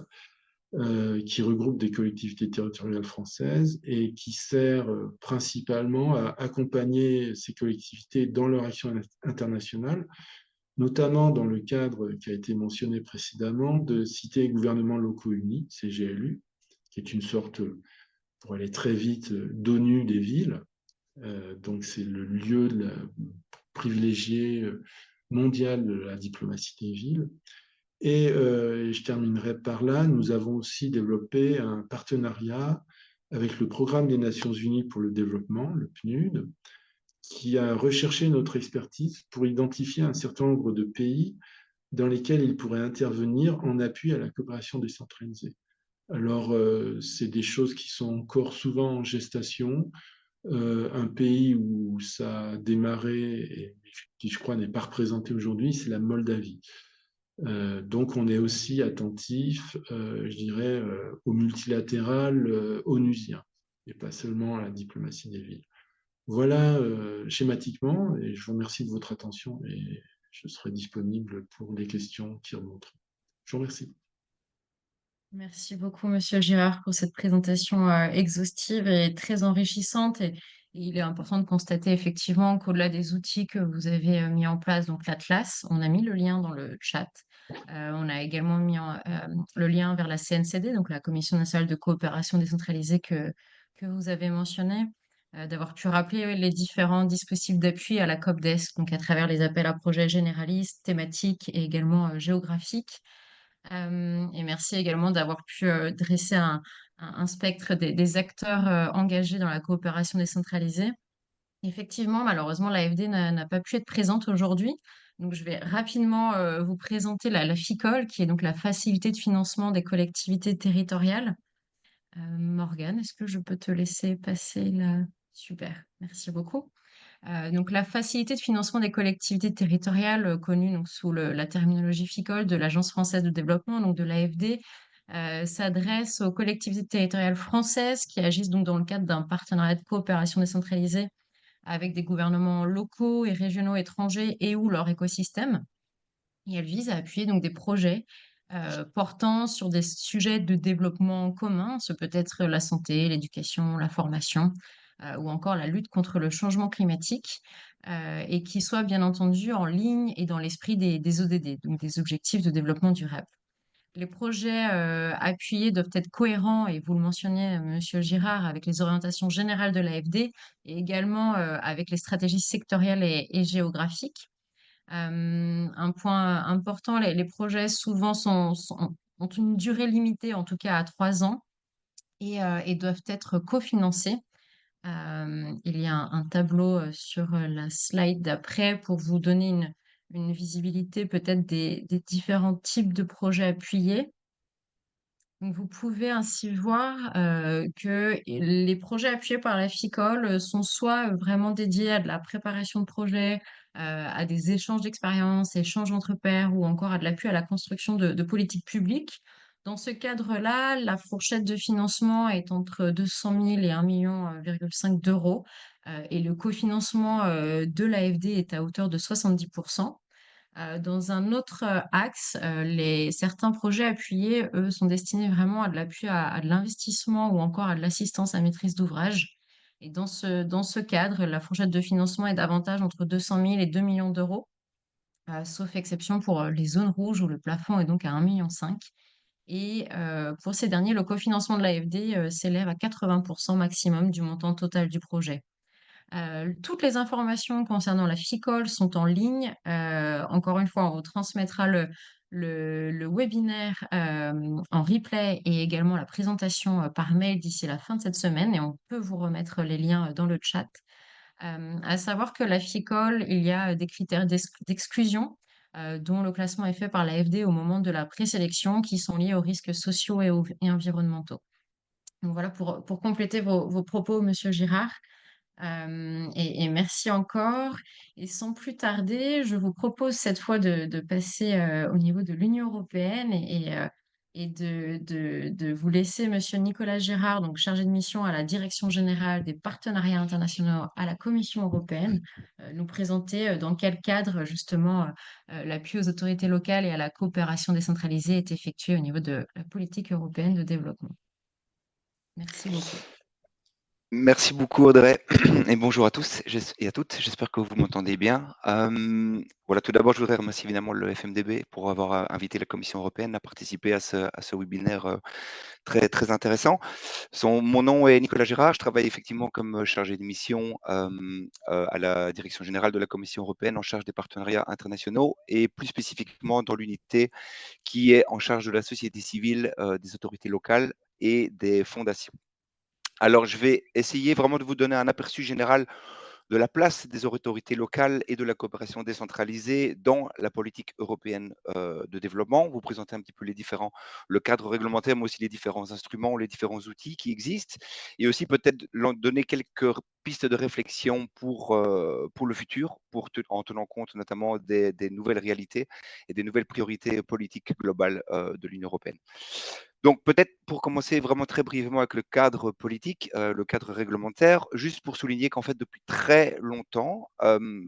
qui regroupe des collectivités territoriales françaises et qui sert principalement à accompagner ces collectivités dans leur action internationale, notamment dans le cadre qui a été mentionné précédemment de Cités et gouvernements locaux unis, CGLU, qui est une sorte, pour aller très vite, d'ONU des villes. Donc c'est le lieu privilégié mondiale de la diplomatie des villes. Et je terminerai par là, nous avons aussi développé un partenariat avec le Programme des Nations Unies pour le développement, le PNUD, qui a recherché notre expertise pour identifier un certain nombre de pays dans lesquels il pourrait intervenir en appui à la coopération décentralisée. Alors, c'est des choses qui sont encore souvent en gestation. Un pays où ça a démarré et qui, je crois, n'est pas représenté aujourd'hui, c'est la Moldavie. Donc, on est aussi attentif, je dirais, au multilatéral onusien, et pas seulement à la diplomatie des villes. Voilà schématiquement, et je vous remercie de votre attention et je serai disponible pour les questions qui remontent. Je vous remercie.
Merci beaucoup, Monsieur Girard, pour cette présentation exhaustive et très enrichissante. Et il est important de constater effectivement qu'au-delà des outils que vous avez mis en place, donc l'Atlas, on a mis le lien dans le chat. On a également mis le lien vers la CNCD, donc la Commission nationale de coopération décentralisée que vous avez mentionné, d'avoir pu rappeler les différents dispositifs d'appui à la COPDES, donc à travers les appels à projets généralistes, thématiques et également géographiques. Et merci également d'avoir pu dresser un spectre des acteurs engagés dans la coopération décentralisée. Effectivement, malheureusement, l'AFD n'a pas pu être présente aujourd'hui. Donc, je vais rapidement vous présenter la FICOL, qui est donc la Facilité de financement des collectivités territoriales. Morgane, est-ce que je peux te laisser passer là? Super, merci beaucoup. Donc, la facilité de financement des collectivités territoriales, connue donc, sous la terminologie FICOL de l'Agence française de développement, donc de l'AFD, s'adresse aux collectivités territoriales françaises qui agissent donc dans le cadre d'un partenariat de coopération décentralisée avec des gouvernements locaux et régionaux étrangers et ou leur écosystème. Et elle vise à appuyer donc des projets portant sur des sujets de développement commun. Ce peut être la santé, l'éducation, la formation ou encore la lutte contre le changement climatique et qui soient bien entendu en ligne et dans l'esprit des ODD, donc des objectifs de développement durable. Les projets appuyés doivent être cohérents, et vous le mentionnez, Monsieur Girard, avec les orientations générales de l'AFD et également avec les stratégies sectorielles et géographiques. Un point important, les projets souvent ont une durée limitée, en tout cas à 3 ans, et doivent être cofinancés. Il y a un tableau sur la slide d'après pour vous donner une visibilité peut-être des différents types de projets appuyés. Donc, vous pouvez ainsi voir que les projets appuyés par la FICOL sont soit vraiment dédiés à de la préparation de projets, à des échanges d'expériences, échanges entre pairs, ou encore à de l'appui à la construction de politiques publiques. Dans ce cadre-là, la fourchette de financement est entre 200 000 et 1,5 million d'euros, et le cofinancement de l'AFD est à hauteur de 70%. Dans un autre axe, certains projets appuyés, eux, sont destinés vraiment à de l'appui à de l'investissement ou encore à de l'assistance à maîtrise d'ouvrage. Et dans ce cadre, la fourchette de financement est davantage entre 200 000 et 2 millions d'euros, sauf exception pour les zones rouges où le plafond est donc à 1,5 million. Et pour ces derniers, le cofinancement de l'AFD s'élève à 80% maximum du montant total du projet. Toutes les informations concernant la FICOL sont en ligne. Encore une fois, on vous transmettra le webinaire en replay et également la présentation par mail d'ici la fin de cette semaine, et on peut vous remettre les liens dans le chat. À savoir que la FICOL, il y a des critères d'exclusion dont le classement est fait par l'AFD au moment de la présélection, qui sont liés aux risques sociaux et environnementaux. Donc voilà pour compléter vos propos, Monsieur Girard. Et merci encore. Et sans plus tarder, je vous propose cette fois de passer au niveau de l'Union européenne et de vous laisser Monsieur Nicolas Gérard, donc chargé de mission à la Direction générale des partenariats internationaux à la Commission européenne, nous présenter dans quel cadre justement l'appui aux autorités locales et à la coopération décentralisée est effectué au niveau de la politique européenne de développement. Merci beaucoup.
Merci beaucoup Audrey et bonjour à tous et à toutes. J'espère que vous m'entendez bien. Voilà, tout d'abord, je voudrais remercier évidemment le FMDB pour avoir invité la Commission européenne à participer à ce webinaire très, très intéressant. Mon nom est Nicolas Gérard, je travaille effectivement comme chargé de mission à la direction générale de la Commission européenne en charge des partenariats internationaux et plus spécifiquement dans l'unité qui est en charge de la société civile, des autorités locales et des fondations. Alors, je vais essayer vraiment de vous donner un aperçu général de la place des autorités locales et de la coopération décentralisée dans la politique européenne de développement. Vous présenter un petit peu le cadre réglementaire, mais aussi les différents instruments, les différents outils qui existent, et aussi peut-être donner quelques pistes de réflexion pour le futur, en tenant compte notamment des nouvelles réalités et des nouvelles priorités politiques globales de l'Union européenne. Donc peut-être pour commencer vraiment très brièvement avec le cadre politique, le cadre réglementaire, juste pour souligner qu'en fait depuis très longtemps,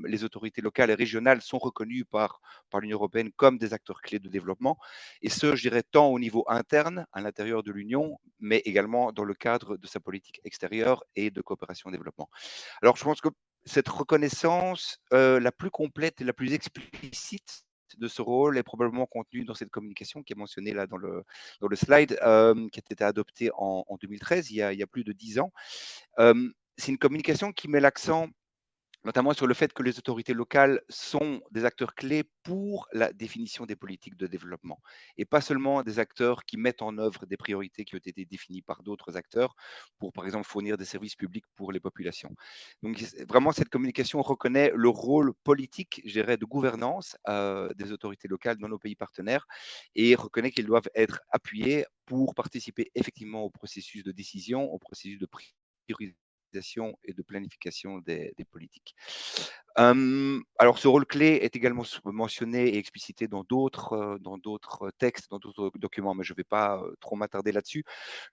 les autorités locales et régionales sont reconnues par l'Union européenne comme des acteurs clés de développement, et ce, je dirais, tant au niveau interne, à l'intérieur de l'Union, mais également dans le cadre de sa politique extérieure et de coopération au développement. Alors je pense que cette reconnaissance la plus complète et la plus explicite de ce rôle est probablement contenue dans cette communication qui est mentionnée là dans le slide, qui a été adoptée en 2013, il y a plus de 10 ans. C'est une communication qui met l'accent notamment sur le fait que les autorités locales sont des acteurs clés pour la définition des politiques de développement et pas seulement des acteurs qui mettent en œuvre des priorités qui ont été définies par d'autres acteurs pour, par exemple, fournir des services publics pour les populations. Donc, vraiment, cette communication reconnaît le rôle politique, je dirais, de gouvernance des autorités locales dans nos pays partenaires et reconnaît qu'ils doivent être appuyés pour participer effectivement au processus de décision, au processus de priorisation et de planification des politiques. Alors, ce rôle clé est également mentionné et explicité dans d'autres textes, dans d'autres documents, mais je ne vais pas trop m'attarder là-dessus.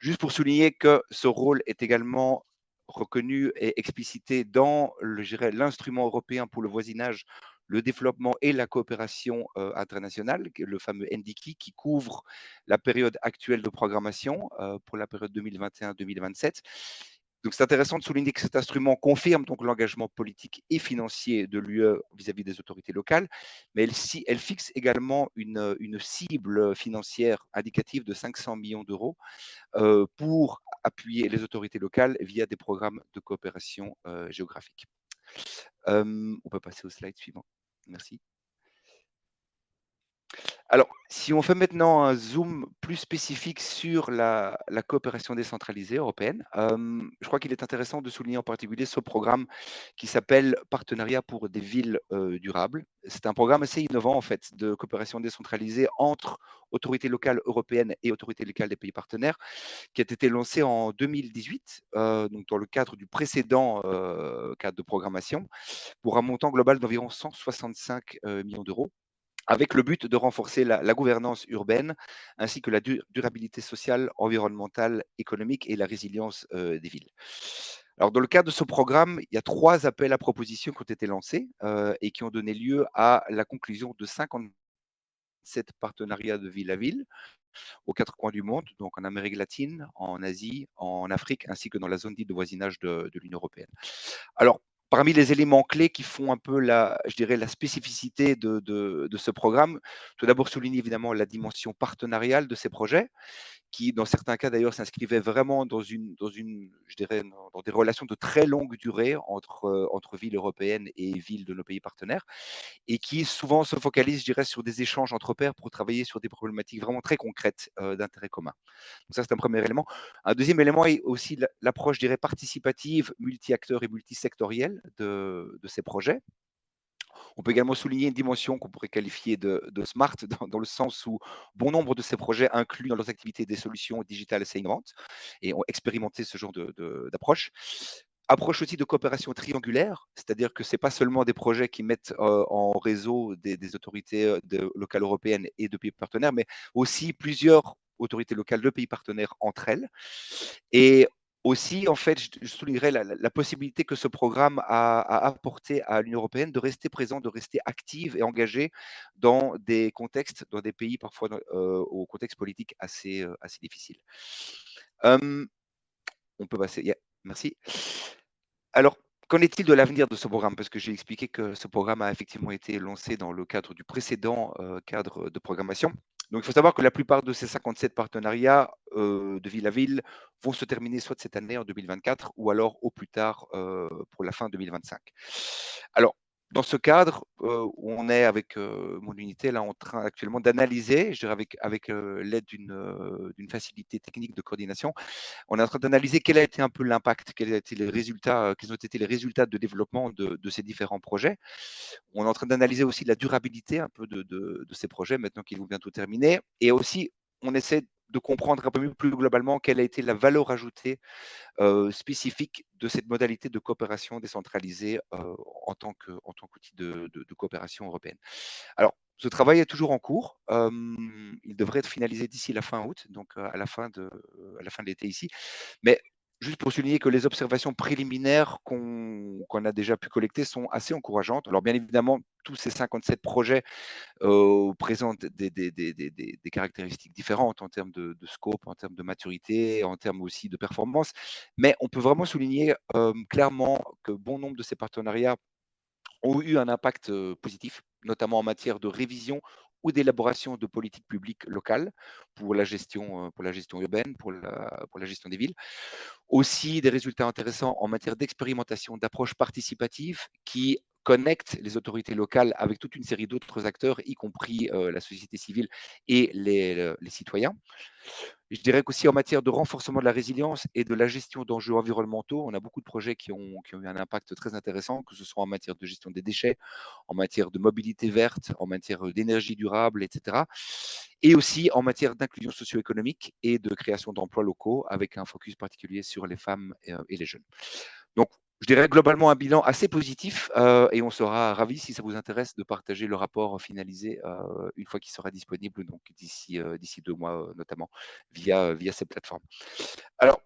Juste pour souligner que ce rôle est également reconnu et explicité dans l'instrument européen pour le voisinage, le développement et la coopération internationale, le fameux NDICI, qui couvre la période actuelle de programmation pour la période 2021-2027. Donc, c'est intéressant de souligner que cet instrument confirme donc l'engagement politique et financier de l'UE vis-à-vis des autorités locales, mais elle fixe également une cible financière indicative de 500 millions d'euros pour appuyer les autorités locales via des programmes de coopération géographique. On peut passer au slide suivant. Merci. Alors, si on fait maintenant un zoom plus spécifique sur la coopération décentralisée européenne, je crois qu'il est intéressant de souligner en particulier ce programme qui s'appelle Partenariat pour des villes durables. C'est un programme assez innovant en fait de coopération décentralisée entre autorités locales européennes et autorités locales des pays partenaires, qui a été lancé en 2018, donc dans le cadre du précédent cadre de programmation, pour un montant global d'environ 165 millions d'euros, avec le but de renforcer la gouvernance urbaine, ainsi que la durabilité sociale, environnementale, économique et la résilience des villes. Alors, dans le cadre de ce programme, il y a 3 appels à propositions qui ont été lancés et qui ont donné lieu à la conclusion de 57 partenariats de ville à ville aux 4 coins du monde, donc en Amérique latine, en Asie, en Afrique, ainsi que dans la zone dite de voisinage de l'Union européenne. Alors, parmi les éléments clés qui font un peu je dirais, la spécificité de ce programme, tout d'abord souligner évidemment la dimension partenariale de ces projets, qui, dans certains cas d'ailleurs, s'inscrivaient vraiment je dirais, dans des relations de très longue durée entre villes européennes et villes de nos pays partenaires, et qui souvent se focalisent, je dirais, sur des échanges entre pairs pour travailler sur des problématiques vraiment très concrètes d'intérêt commun. Donc ça, c'est un premier élément. Un deuxième élément est aussi l'approche, je dirais, participative, multi-acteurs et multisectorielle de ces projets. On peut également souligner une dimension qu'on pourrait qualifier de smart, dans le sens où bon nombre de ces projets incluent dans leurs activités des solutions digitales assez innovantes et ont expérimenté ce genre d'approche. Approche aussi de coopération triangulaire, c'est-à-dire que ce n'est pas seulement des projets qui mettent en réseau des autorités locales européennes et de pays partenaires, mais aussi plusieurs autorités locales de pays partenaires entre elles. Et aussi, en fait, je soulignerais la possibilité que ce programme a apporté à l'Union européenne de rester présente, de rester active et engagée dans des contextes, dans des pays parfois au contexte politique assez difficile. On peut passer. Merci. Alors, qu'en est-il de l'avenir de ce programme? Parce que j'ai expliqué que ce programme a effectivement été lancé dans le cadre du précédent cadre de programmation. Donc, il faut savoir que la plupart de ces 57 partenariats de ville à ville vont se terminer soit cette année en 2024 ou alors au plus tard pour la fin 2025. Alors, dans ce cadre, où on est avec mon unité là en train actuellement d'analyser, je dirais avec l'aide d'une facilité technique de coordination, on est en train d'analyser quel a été un peu l'impact, quels, quels ont été les résultats de développement de ces différents projets. On est en train d'analyser aussi la durabilité un peu de ces projets maintenant qu'ils vont bientôt terminer. Et aussi, on essaie de comprendre un peu mieux plus globalement quelle a été la valeur ajoutée spécifique de cette modalité de coopération décentralisée en tant qu'outil de coopération européenne. Alors, ce travail est toujours en cours. Il devrait être finalisé d'ici la fin août, donc à la fin de l'été ici. Mais juste pour souligner que les observations préliminaires qu'on a déjà pu collecter sont assez encourageantes. Alors, bien évidemment, tous ces 57 projets présentent des caractéristiques différentes en termes de scope, en termes de maturité, en termes aussi de performance. Mais on peut vraiment souligner clairement que bon nombre de ces partenariats ont eu un impact positif, notamment en matière de révision ou d'élaboration de politiques publiques locales pour la gestion urbaine, pour la gestion des villes. Aussi des résultats intéressants en matière d'expérimentation, d'approche participative qui connectent les autorités locales avec toute une série d'autres acteurs, y compris la société civile et les citoyens. Je dirais qu'aussi en matière de renforcement de la résilience et de la gestion d'enjeux environnementaux, on a beaucoup de projets qui ont eu un impact très intéressant, que ce soit en matière de gestion des déchets, en matière de mobilité verte, en matière d'énergie durable, etc. Et aussi en matière d'inclusion socio-économique et de création d'emplois locaux, avec un focus particulier sur les femmes et les jeunes. Donc, je dirais globalement un bilan assez positif et on sera ravis, si ça vous intéresse, de partager le rapport finalisé une fois qu'il sera disponible, donc d'ici 2 mois notamment, via ces plateformes. Alors,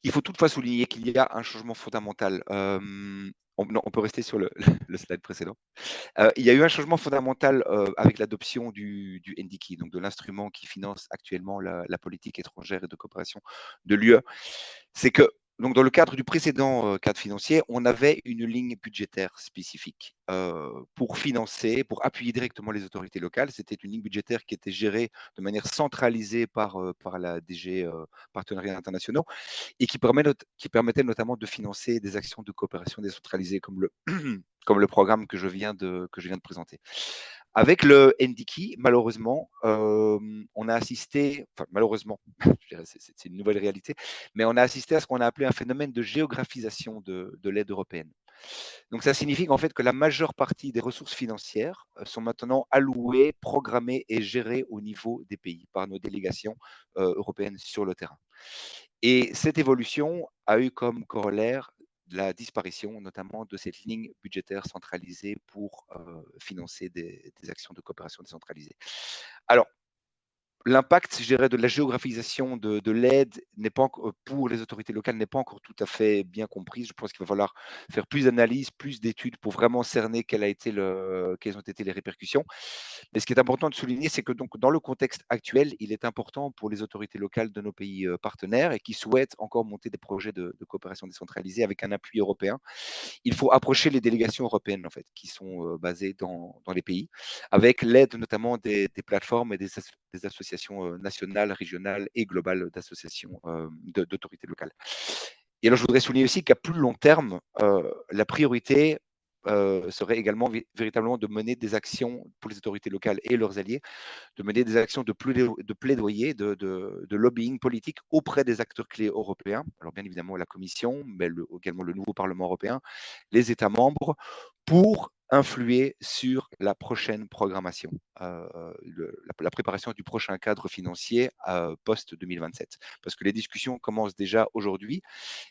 il faut toutefois souligner qu'il y a un changement fondamental. On peut rester sur le slide précédent. Il y a eu un changement fondamental avec l'adoption du NDICI, donc de l'instrument qui finance actuellement la politique étrangère et de coopération de l'UE. C'est que donc dans le cadre du précédent cadre financier, on avait une ligne budgétaire spécifique pour financer, pour appuyer directement les autorités locales. C'était une ligne budgétaire qui était gérée de manière centralisée par la DG Partenariats internationaux et qui permettait notamment de financer des actions de coopération décentralisée comme comme le programme que je viens de présenter. Avec le NDICI, malheureusement, on a assisté, enfin malheureusement, c'est une nouvelle réalité, mais on a assisté à ce qu'on a appelé un phénomène de géographisation de l'aide européenne. Donc ça signifie qu'en fait que la majeure partie des ressources financières sont maintenant allouées, programmées et gérées au niveau des pays par nos délégations européennes sur le terrain. Et cette évolution a eu comme corollaire la disparition notamment de cette ligne budgétaire centralisée pour financer des actions de coopération décentralisée. Alors, l'impact, je dirais, de la géographisation de l'aide n'est pas pour les autorités locales n'est pas encore tout à fait bien comprise. Je pense qu'il va falloir faire plus d'analyses, plus d'études pour vraiment cerner quelles ont été les répercussions. Mais ce qui est important de souligner, c'est que donc dans le contexte actuel, il est important pour les autorités locales de nos pays partenaires et qui souhaitent encore monter des projets de coopération décentralisée avec un appui européen. Il faut approcher les délégations européennes en fait, qui sont basées dans les pays, avec l'aide notamment des plateformes et des associations nationales, régionales et globales d'associations d'autorités locales. Et alors, je voudrais souligner aussi qu'à plus long terme, la priorité serait également véritablement de mener des actions pour les autorités locales et leurs alliés, de mener des actions de plaidoyer, de lobbying politique auprès des acteurs clés européens. Alors bien évidemment la Commission, mais également le nouveau Parlement européen, les États membres, pour influer sur la prochaine programmation, la préparation du prochain cadre financier post-2027. Parce que les discussions commencent déjà aujourd'hui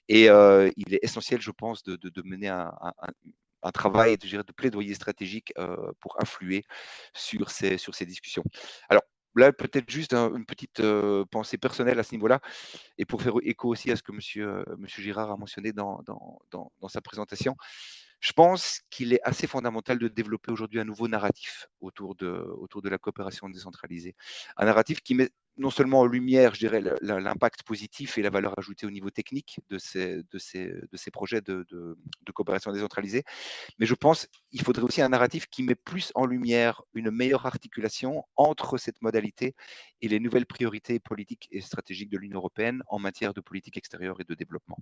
et il est essentiel, je pense, de mener un travail de plaidoyer stratégique pour influer sur ces discussions. Alors là, peut-être juste une petite pensée personnelle à ce niveau-là, et pour faire écho aussi à ce que monsieur Girard a mentionné dans sa présentation. Je pense qu'il est assez fondamental de développer aujourd'hui un nouveau narratif autour de la coopération décentralisée. Un narratif qui met non seulement en lumière, je dirais, l'impact positif et la valeur ajoutée au niveau technique de ces projets de coopération décentralisée, mais je pense qu'il faudrait aussi un narratif qui met plus en lumière une meilleure articulation entre cette modalité et les nouvelles priorités politiques et stratégiques de l'Union européenne en matière de politique extérieure et de développement.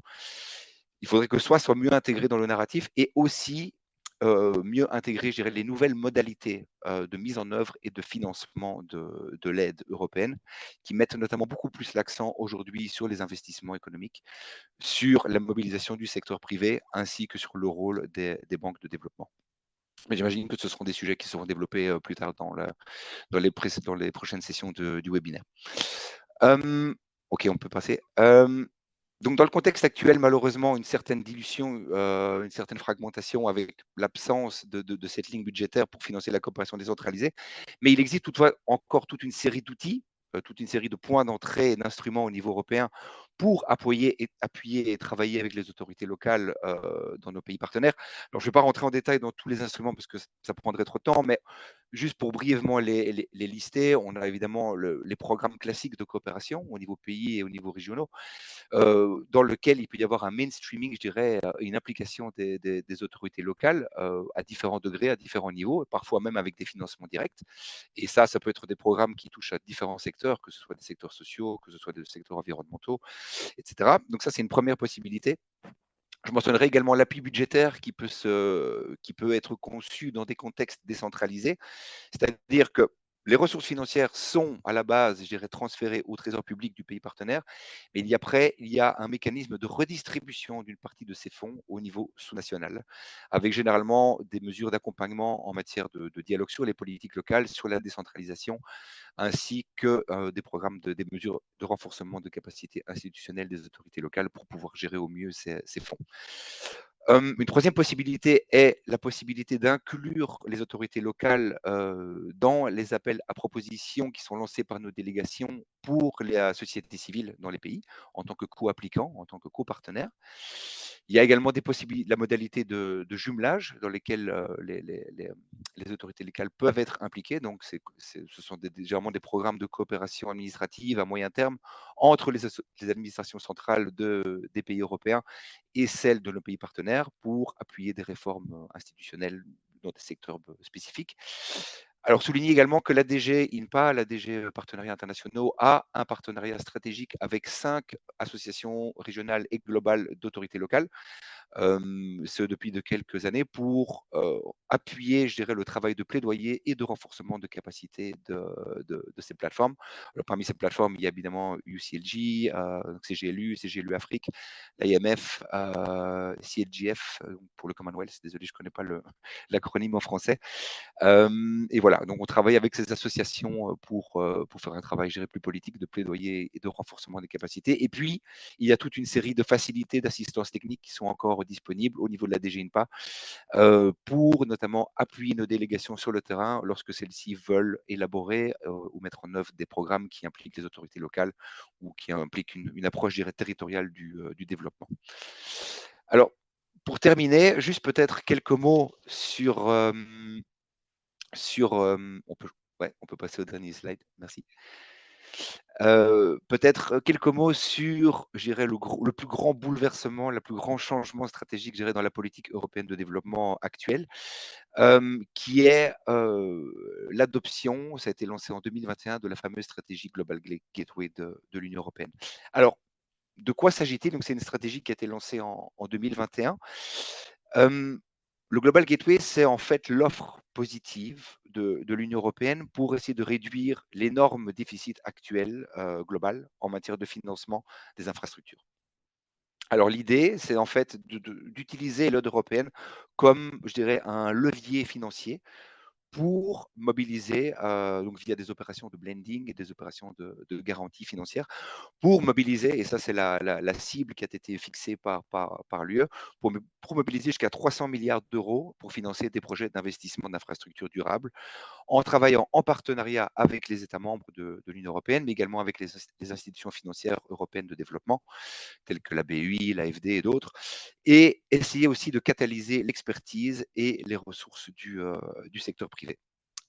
Il faudrait que soit mieux intégré dans le narratif et aussi mieux intégrer, je dirais, les nouvelles modalités de mise en œuvre et de financement de l'aide européenne, qui mettent notamment beaucoup plus l'accent aujourd'hui sur les investissements économiques, sur la mobilisation du secteur privé, ainsi que sur le rôle des banques de développement. Mais j'imagine que ce seront des sujets qui seront développés plus tard dans les prochaines sessions du webinaire. Ok, on peut passer. Donc, dans le contexte actuel, malheureusement, une certaine dilution, une certaine fragmentation avec l'absence de cette ligne budgétaire pour financer la coopération décentralisée. Mais il existe toutefois encore toute une série d'outils, toute une série de points d'entrée et d'instruments au niveau européen pour appuyer et travailler avec les autorités locales dans nos pays partenaires. Alors, je ne vais pas rentrer en détail dans tous les instruments parce que ça prendrait trop de temps, mais juste pour brièvement les lister, on a évidemment les programmes classiques de coopération au niveau pays et au niveau régionaux, dans lequel il peut y avoir un mainstreaming, je dirais, une implication des autorités locales à différents degrés, à différents niveaux, parfois même avec des financements directs. Et ça peut être des programmes qui touchent à différents secteurs, que ce soit des secteurs sociaux, que ce soit des secteurs environnementaux, etc. Donc ça, c'est une première possibilité. Je mentionnerai également l'appui budgétaire qui peut être conçu dans des contextes décentralisés, c'est-à-dire que les ressources financières sont à la base, je dirais, transférées au trésor public du pays partenaire, mais il y a un mécanisme de redistribution d'une partie de ces fonds au niveau sous-national, avec généralement des mesures d'accompagnement en matière de dialogue sur les politiques locales, sur la décentralisation, ainsi que des mesures de renforcement de capacité institutionnelle des autorités locales pour pouvoir gérer au mieux ces fonds. Une troisième possibilité est la possibilité d'inclure les autorités locales dans les appels à propositions qui sont lancés par nos délégations pour la société civile dans les pays, en tant que co-applicant, en tant que co-partenaire. Il y a également la modalité de jumelage dans lesquelles les autorités locales peuvent être impliquées. Donc, ce sont généralement des programmes de coopération administrative à moyen terme entre les administrations centrales des pays européens et celles de nos pays partenaires pour appuyer des réformes institutionnelles dans des secteurs spécifiques. Alors, souligner également que l'ADG INPA, l'ADG Partenariats internationaux, a un partenariat stratégique avec 5 associations régionales et globales d'autorités locales, ce depuis de quelques années, pour appuyer, je dirais, le travail de plaidoyer et de renforcement de capacité de ces plateformes. Alors, parmi ces plateformes, il y a évidemment UCLG, donc CGLU Afrique, l'IMF, CLGF pour le Commonwealth, désolé, je ne connais pas l'acronyme en français. Et voilà, donc on travaille avec ces associations pour faire un travail, je dirais, plus politique de plaidoyer et de renforcement des capacités. Et puis, il y a toute une série de facilités d'assistance technique qui sont encore disponibles au niveau de la DGINPA pour notamment appuyer nos délégations sur le terrain lorsque celles-ci veulent élaborer ou mettre en œuvre des programmes qui impliquent les autorités locales ou qui impliquent une approche, je dirais, territoriale du développement. Alors, pour terminer, juste peut-être quelques mots on peut passer au dernier slide, merci. Peut-être quelques mots sur, je dirais, le plus grand bouleversement, le plus grand changement stratégique, je dirais, dans la politique européenne de développement actuelle, qui est l'adoption, ça a été lancé en 2021, de la fameuse stratégie Global Gateway de l'Union européenne. Alors, de quoi s'agit-il? Donc, c'est une stratégie qui a été lancée en 2021. Le Global Gateway, c'est en fait l'offre positive de l'Union européenne pour essayer de réduire l'énorme déficit actuel global en matière de financement des infrastructures. Alors l'idée, c'est en fait d'utiliser l'aide européenne comme, je dirais, un levier financier pour mobiliser, donc via des opérations de blending et des opérations de garantie financière, pour mobiliser, et ça c'est la cible qui a été fixée par l'UE, pour mobiliser jusqu'à 300 milliards d'euros pour financer des projets d'investissement d'infrastructures durables, en travaillant en partenariat avec les États membres de l'Union européenne, mais également avec les institutions financières européennes de développement, telles que la BEI, l'AFD et d'autres, et essayer aussi de catalyser l'expertise et les ressources du secteur privé.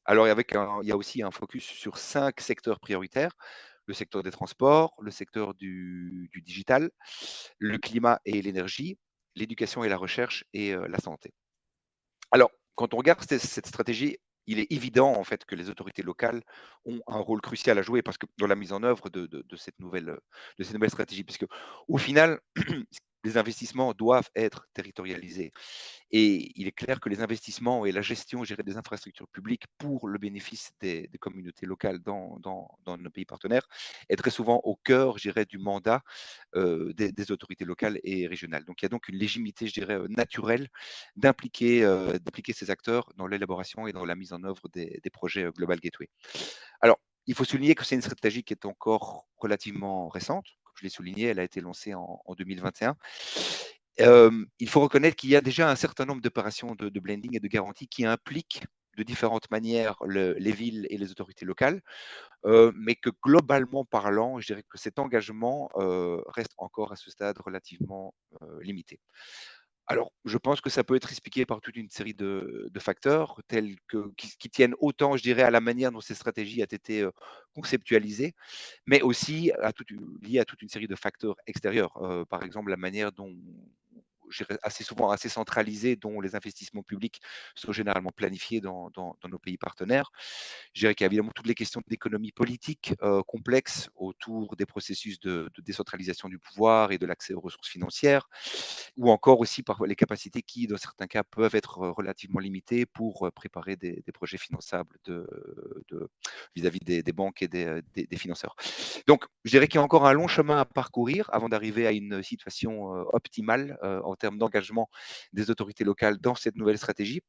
Alors, il y a aussi un focus sur 5 secteurs prioritaires: le secteur des transports, le secteur du digital, le climat et l'énergie, l'éducation et la recherche et la santé. Alors, quand on regarde cette stratégie, il est évident en fait que les autorités locales ont un rôle crucial à jouer parce que dans la mise en œuvre de cette nouvelle stratégie, puisque au final, les investissements doivent être territorialisés. Et il est clair que les investissements et la gestion, je dirais, des infrastructures publiques pour le bénéfice des communautés locales dans nos pays partenaires est très souvent au cœur, je dirais, du mandat des autorités locales et régionales. Donc il y a donc une légitimité, je dirais, naturelle d'impliquer ces acteurs dans l'élaboration et dans la mise en œuvre des projets Global Gateway. Alors, il faut souligner que c'est une stratégie qui est encore relativement récente. Comme je l'ai souligné, elle a été lancée en 2021. Il faut reconnaître qu'il y a déjà un certain nombre d'opérations de blending et de garantie qui impliquent de différentes manières les villes et les autorités locales, mais que globalement parlant, je dirais que cet engagement reste encore à ce stade relativement limité. Alors, je pense que ça peut être expliqué par toute une série de facteurs qui tiennent autant, je dirais, à la manière dont ces stratégies ont été conceptualisées, mais aussi liées à toute une série de facteurs extérieurs. Par exemple, la manière dont, je dirais, assez souvent assez centralisée, dont les investissements publics sont généralement planifiés dans nos pays partenaires. Je dirais qu'il y a évidemment toutes les questions d'économie politique complexes autour des processus de décentralisation du pouvoir et de l'accès aux ressources financières, ou encore aussi parfois les capacités qui, dans certains cas, peuvent être relativement limitées pour préparer des projets finançables vis-à-vis des banques et des financeurs. Donc, je dirais qu'il y a encore un long chemin à parcourir avant d'arriver à une situation optimale en termes d'engagement des autorités locales dans cette nouvelle stratégie.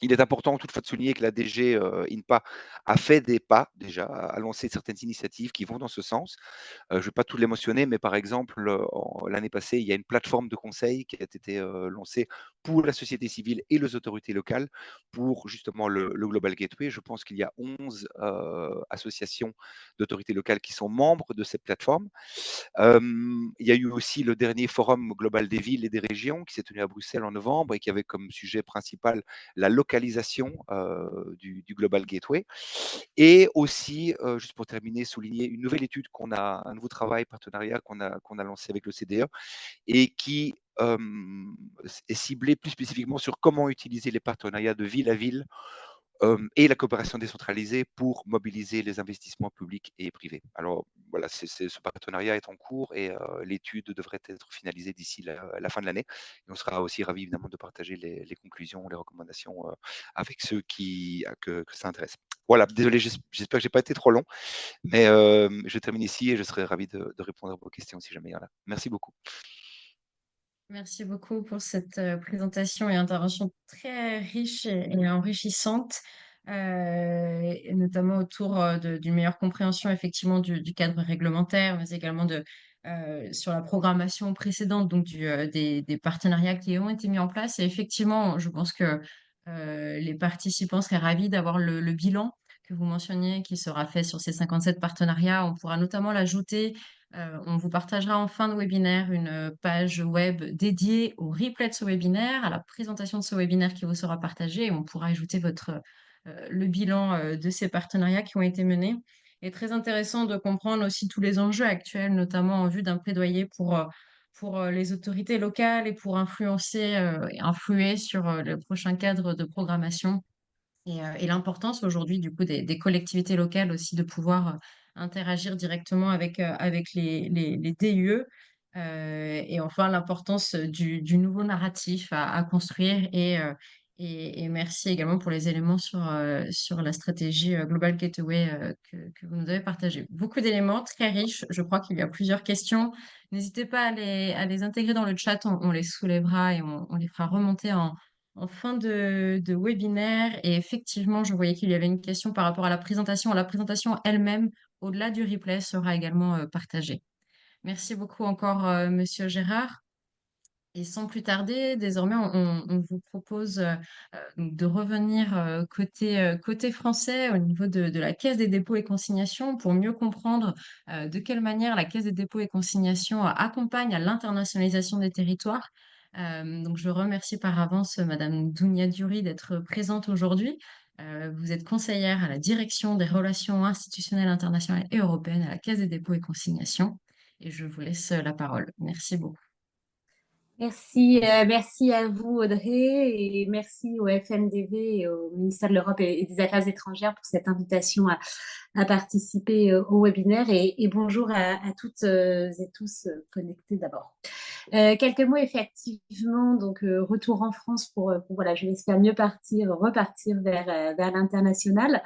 Il est important toutefois de souligner que la DG INPA a fait des pas déjà, a lancé certaines initiatives qui vont dans ce sens. Je ne vais pas tout les mentionner, mais par exemple, l'année passée, il y a une plateforme de conseil qui a été lancée pour la société civile et les autorités locales pour justement le Global Gateway. Je pense qu'il y a 11 associations d'autorités locales qui sont membres de cette plateforme. Il y a eu aussi le dernier forum global des villes et des régions qui s'est tenu à Bruxelles en novembre et qui avait comme sujet principal la localisation du Global Gateway. Et aussi, juste pour terminer, souligner une nouvelle étude un nouveau travail partenariat qu'on a lancé avec le CDE et qui est ciblé plus spécifiquement sur comment utiliser les partenariats de ville à ville et la coopération décentralisée pour mobiliser les investissements publics et privés. Alors voilà, ce partenariat est en cours et l'étude devrait être finalisée d'ici la fin de l'année. Et on sera aussi ravis évidemment de partager les conclusions, les recommandations avec ceux que ça intéresse. Voilà, désolé, j'espère que j'ai pas été trop long, mais je termine ici et je serai ravi de répondre à vos questions si jamais il y en a. Merci beaucoup.
Merci beaucoup pour cette présentation et intervention très riche et enrichissante, et notamment autour d'une meilleure compréhension effectivement du cadre réglementaire, mais également sur la programmation précédente, donc des partenariats qui ont été mis en place. Et effectivement, je pense que les participants seraient ravis d'avoir le bilan que vous mentionniez qui sera fait sur ces 57 partenariats. On pourra notamment l'ajouter. On vous partagera en fin de webinaire une page web dédiée au replay de ce webinaire, à la présentation de ce webinaire qui vous sera partagé, et on pourra ajouter le bilan de ces partenariats qui ont été menés. Et très intéressant de comprendre aussi tous les enjeux actuels, notamment en vue d'un plaidoyer pour les autorités locales et pour influencer et influer sur le prochain cadre de programmation et l'importance aujourd'hui du coup des collectivités locales aussi de pouvoir interagir directement avec les DUE. Et enfin l'importance du nouveau narratif à construire et merci également pour les éléments sur la stratégie Global Gateway que vous nous avez partagé. Beaucoup d'éléments très riches. Je crois qu'il y a plusieurs questions. N'hésitez pas à les intégrer dans le chat. On les soulèvera et on les fera remonter en fin de webinaire et effectivement, je voyais qu'il y avait une question par rapport à la présentation. La présentation elle-même, au-delà du replay, sera également partagée. Merci beaucoup encore, Monsieur Gérard. Et sans plus tarder, désormais, on vous propose donc de revenir côté français au niveau de la Caisse des dépôts et consignations pour mieux comprendre de quelle manière la Caisse des dépôts et consignations accompagne à l'internationalisation des territoires. Donc, je remercie par avance Madame Dounia Diouri d'être présente aujourd'hui. Vous êtes conseillère à la direction des relations institutionnelles internationales et européennes à la Caisse des dépôts et consignations. Et je vous laisse la parole. Merci beaucoup.
Merci, merci à vous Audrey et merci au FMDV et au ministère de l'Europe et des Affaires étrangères pour cette invitation à participer au webinaire et bonjour à toutes et tous connectés d'abord. Quelques mots effectivement, donc retour en France pour voilà, je l'espère mieux repartir vers l'international.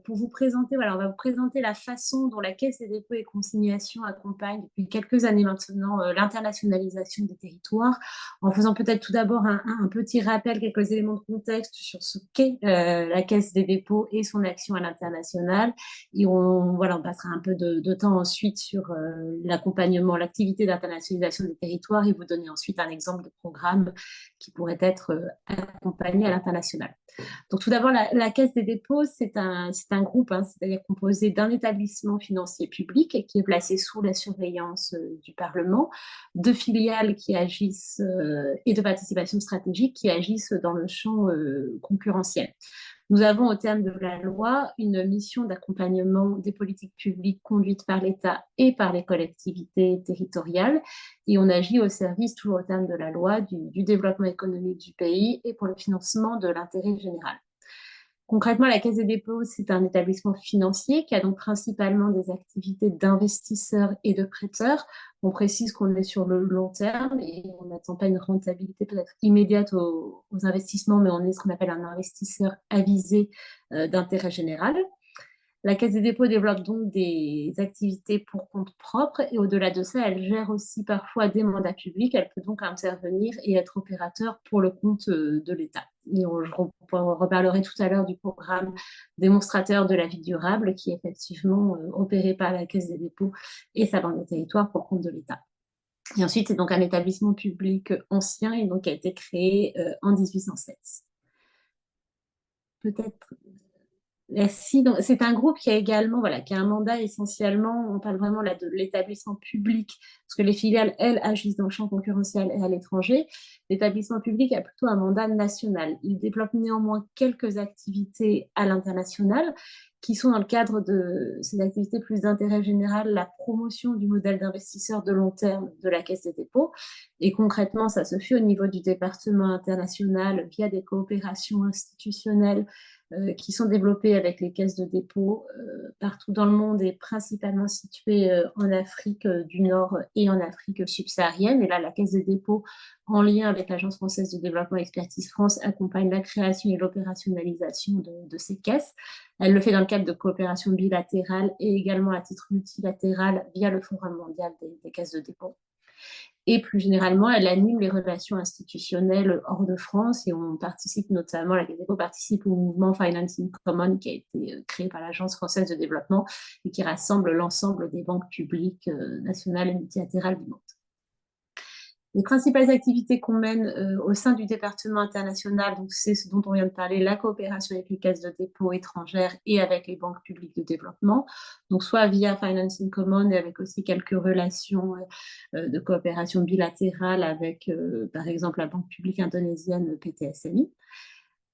Pour vous présenter, voilà, on va vous présenter la façon dont la Caisse des dépôts et consignations accompagne depuis quelques années maintenant l'internationalisation des territoires, en faisant peut-être tout d'abord un petit rappel, quelques éléments de contexte sur ce qu'est la Caisse des dépôts et son action à l'international. Et on passera un peu de temps ensuite sur l'accompagnement, l'activité d'internationalisation des territoires et vous donner ensuite un exemple de programme qui pourrait être accompagné à l'international. Donc tout d'abord, la Caisse des dépôts, c'est un groupe, c'est-à-dire composé d'un établissement financier public qui est placé sous la surveillance du Parlement, de filiales qui agissent et de participation stratégique qui agissent dans le champ concurrentiel. Nous avons, au terme de la loi, une mission d'accompagnement des politiques publiques conduites par l'État et par les collectivités territoriales. Et on agit au service, toujours au terme de la loi, du développement économique du pays et pour le financement de l'intérêt général. Concrètement, la Caisse des dépôts, c'est un établissement financier qui a donc principalement des activités d'investisseurs et de prêteurs. On précise qu'on est sur le long terme et on n'attend pas une rentabilité peut-être immédiate aux investissements, mais on est ce qu'on appelle un investisseur avisé d'intérêt général. La Caisse des dépôts développe donc des activités pour compte propre et au-delà de ça, elle gère aussi parfois des mandats publics. Elle peut donc intervenir et être opérateur pour le compte de l'État. Et je reparlerai tout à l'heure du programme démonstrateur de la vie durable qui est effectivement opéré par la Caisse des dépôts et sa banque de territoire pour compte de l'État. Et ensuite, c'est donc un établissement public ancien et donc qui a été créé en 1807. Peut-être... Merci. C'est un groupe qui a également, qui a un mandat essentiellement, on parle vraiment là de l'établissement public, parce que les filiales, elles, agissent dans le champ concurrentiel et à l'étranger. L'établissement public a plutôt un mandat national. Il développe néanmoins quelques activités à l'international qui sont dans le cadre de ces activités plus d'intérêt général, la promotion du modèle d'investisseur de long terme de la Caisse des dépôts. Et concrètement, ça se fait au niveau du département international via des coopérations institutionnelles qui sont développées avec les caisses de dépôt partout dans le monde et principalement situées en Afrique du Nord et en Afrique subsaharienne. Et là, la Caisse de dépôt, en lien avec l'Agence française de développement Expertise France, accompagne la création et l'opérationnalisation de ces caisses. Elle le fait dans le cadre de coopération bilatérale et également à titre multilatéral via le Forum mondial des caisses de dépôt. Et plus généralement, elle anime les relations institutionnelles hors de France et on participe notamment, la Caisse des dépôts participe au mouvement Financing Common qui a été créé par l'Agence française de développement et qui rassemble l'ensemble des banques publiques nationales et multilatérales du monde. Les principales activités qu'on mène au sein du département international, donc c'est ce dont on vient de parler, la coopération avec les caisses de dépôt étrangères et avec les banques publiques de développement, donc soit via Financing Common et avec aussi quelques relations de coopération bilatérale avec, par exemple, la banque publique indonésienne PTSMI.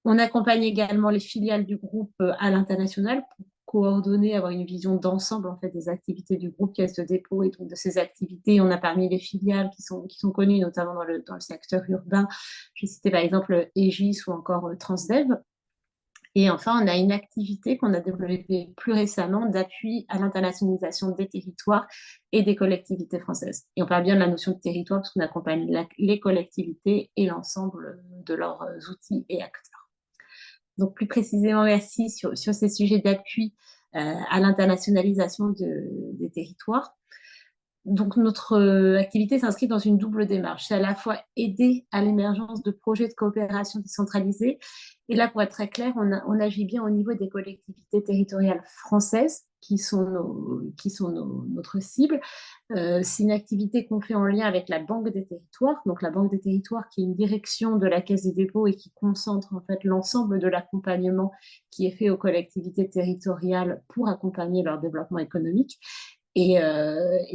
On accompagne également les filiales du groupe à l'international pour coordonner, avoir une vision d'ensemble en fait, des activités du groupe Caisse de dépôt et donc de ces activités. On a parmi les filiales qui sont connues, notamment dans le secteur urbain. Je vais citer par exemple Aegis ou encore Transdev. Et enfin, on a une activité qu'on a développée plus récemment d'appui à l'internationalisation des territoires et des collectivités françaises. Et on parle bien de la notion de territoire parce qu'on accompagne les collectivités et l'ensemble de leurs outils et acteurs. Donc, plus précisément, merci sur ces sujets d'appui à l'internationalisation des territoires. Donc, notre activité s'inscrit dans une double démarche. C'est à la fois aider à l'émergence de projets de coopération décentralisés. Et là, pour être très clair, on agit bien au niveau des collectivités territoriales françaises qui sont notre cible. C'est une activité qu'on fait en lien avec la Banque des territoires. Donc, la Banque des territoires qui est une direction de la Caisse des dépôts et qui concentre en fait l'ensemble de l'accompagnement qui est fait aux collectivités territoriales pour accompagner leur développement économique. Et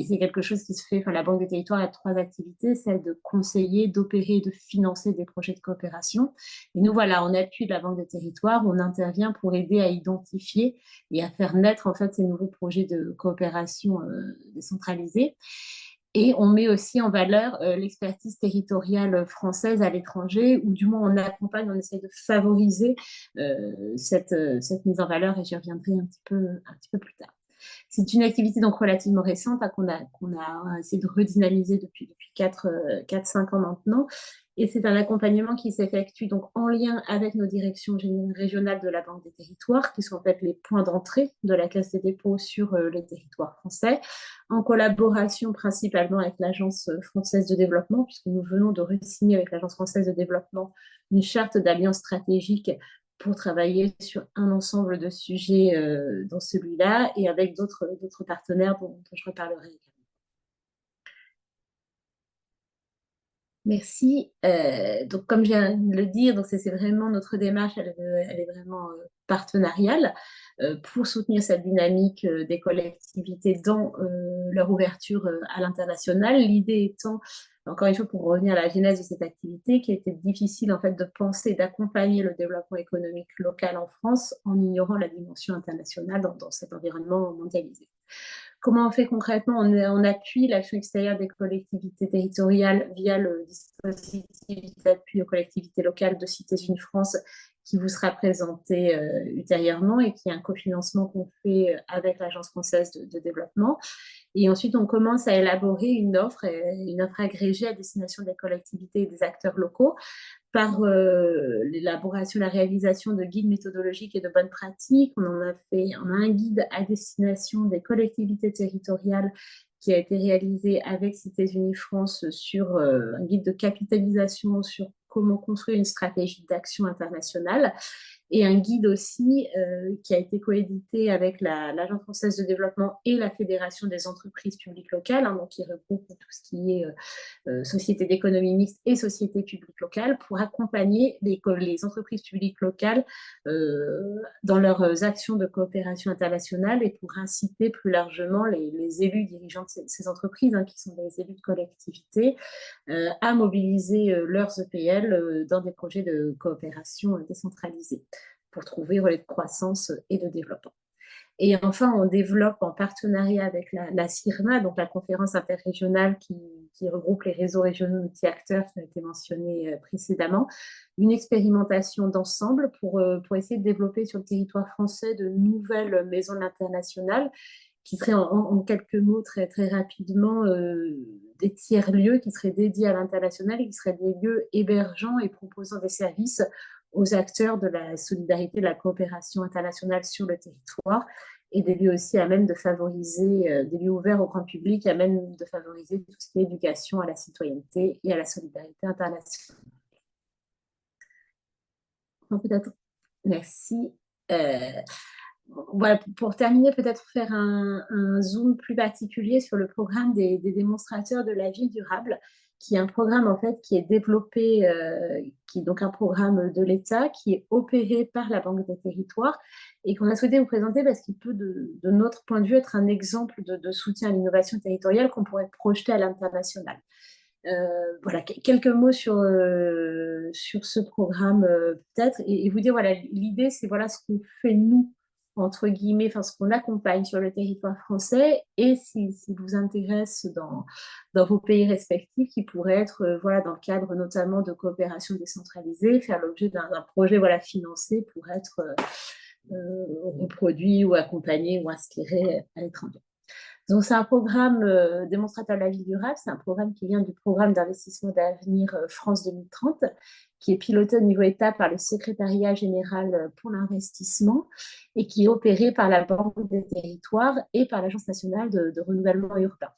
c'est quelque chose qui se fait, enfin, la Banque des territoires a 3 activités, celle de conseiller, d'opérer, de financer des projets de coopération. Et nous, voilà, en appui de la Banque des territoires, on intervient pour aider à identifier et à faire naître en fait ces nouveaux projets de coopération décentralisés. Et on met aussi en valeur l'expertise territoriale française à l'étranger, ou du moins on accompagne, on essaie de favoriser cette mise en valeur, et j'y reviendrai un petit peu plus tard. C'est une activité donc relativement récente qu'on a essayé de redynamiser depuis 4-5 ans maintenant. Et c'est un accompagnement qui s'effectue donc en lien avec nos directions régionales de la Banque des territoires, qui sont en fait les points d'entrée de la Caisse des dépôts sur les territoires français, en collaboration principalement avec l'Agence française de développement, puisque nous venons de re-signer avec l'Agence française de développement une charte d'alliance stratégique pour travailler sur un ensemble de sujets dans celui-là, et avec d'autres partenaires dont je reparlerai également. Merci. Donc, comme je viens de le dire, donc c'est vraiment notre démarche, elle est vraiment partenariale pour soutenir cette dynamique des collectivités dans leur ouverture à l'international. L'idée étant, encore une fois, pour revenir à la genèse de cette activité, qui était difficile en fait de penser, d'accompagner le développement économique local en France en ignorant la dimension internationale dans cet environnement mondialisé. Comment on fait concrètement? On appuie l'action extérieure des collectivités territoriales via le dispositif d'appui aux collectivités locales de Cités Unie France, qui vous sera présenté ultérieurement, et qui est un cofinancement qu'on fait avec l'Agence française de développement. Et ensuite, on commence à élaborer une offre agrégée à destination des collectivités et des acteurs locaux, par l'élaboration, la réalisation de guides méthodologiques et de bonnes pratiques. On a un guide à destination des collectivités territoriales qui a été réalisé avec Cités Unie France sur un guide de capitalisation sur comment construire une stratégie d'action internationale, et un guide aussi qui a été coédité avec l'Agence française de développement et la Fédération des entreprises publiques locales, donc qui regroupe tout ce qui est sociétés d'économie mixte et sociétés publiques locales, pour accompagner les entreprises publiques locales dans leurs actions de coopération internationale, et pour inciter plus largement les élus dirigeants de ces entreprises, qui sont des élus de collectivité, à mobiliser leurs EPL dans des projets de coopération décentralisée pour trouver relais de croissance et de développement. Et enfin, on développe en partenariat avec la CIRMA, donc la conférence interrégionale qui regroupe les réseaux régionaux multi-acteurs qui ont été mentionnés précédemment, une expérimentation d'ensemble pour essayer de développer sur le territoire français de nouvelles maisons de l'international, qui seraient en quelques mots très, très rapidement des tiers-lieux qui seraient dédiés à l'international, et qui seraient des lieux hébergeants et proposant des services aux acteurs de la solidarité, de la coopération internationale sur le territoire, et des lieux aussi à même de favoriser, des lieux ouverts au grand public, à même de favoriser tout ce qui est éducation à la citoyenneté et à la solidarité internationale. Peut-être, merci. Voilà, pour terminer, peut-être faire un zoom plus particulier sur le programme des démonstrateurs de la ville durable, qui est un programme en fait qui est développé, qui est donc un programme de l'État, qui est opéré par la Banque des territoires, et qu'on a souhaité vous présenter parce qu'il peut, de notre point de vue, être un exemple de soutien à l'innovation territoriale qu'on pourrait projeter à l'international. Voilà, quelques mots sur ce programme peut-être, et vous dire, voilà, l'idée c'est voilà ce qu'on fait nous, entre guillemets, enfin ce qu'on accompagne sur le territoire français, et si vous intéresse dans vos pays respectifs, qui pourrait être voilà, dans le cadre notamment de coopération décentralisée, faire l'objet d'un projet voilà, financé pour être reproduit ou accompagné ou inspiré à l'étranger. Donc, c'est un programme démonstrateur de la ville durable. C'est un programme qui vient du programme d'investissement d'avenir France 2030, qui est piloté au niveau État par le secrétariat général pour l'investissement, et qui est opéré par la Banque des territoires et par l'Agence nationale de renouvellement urbain.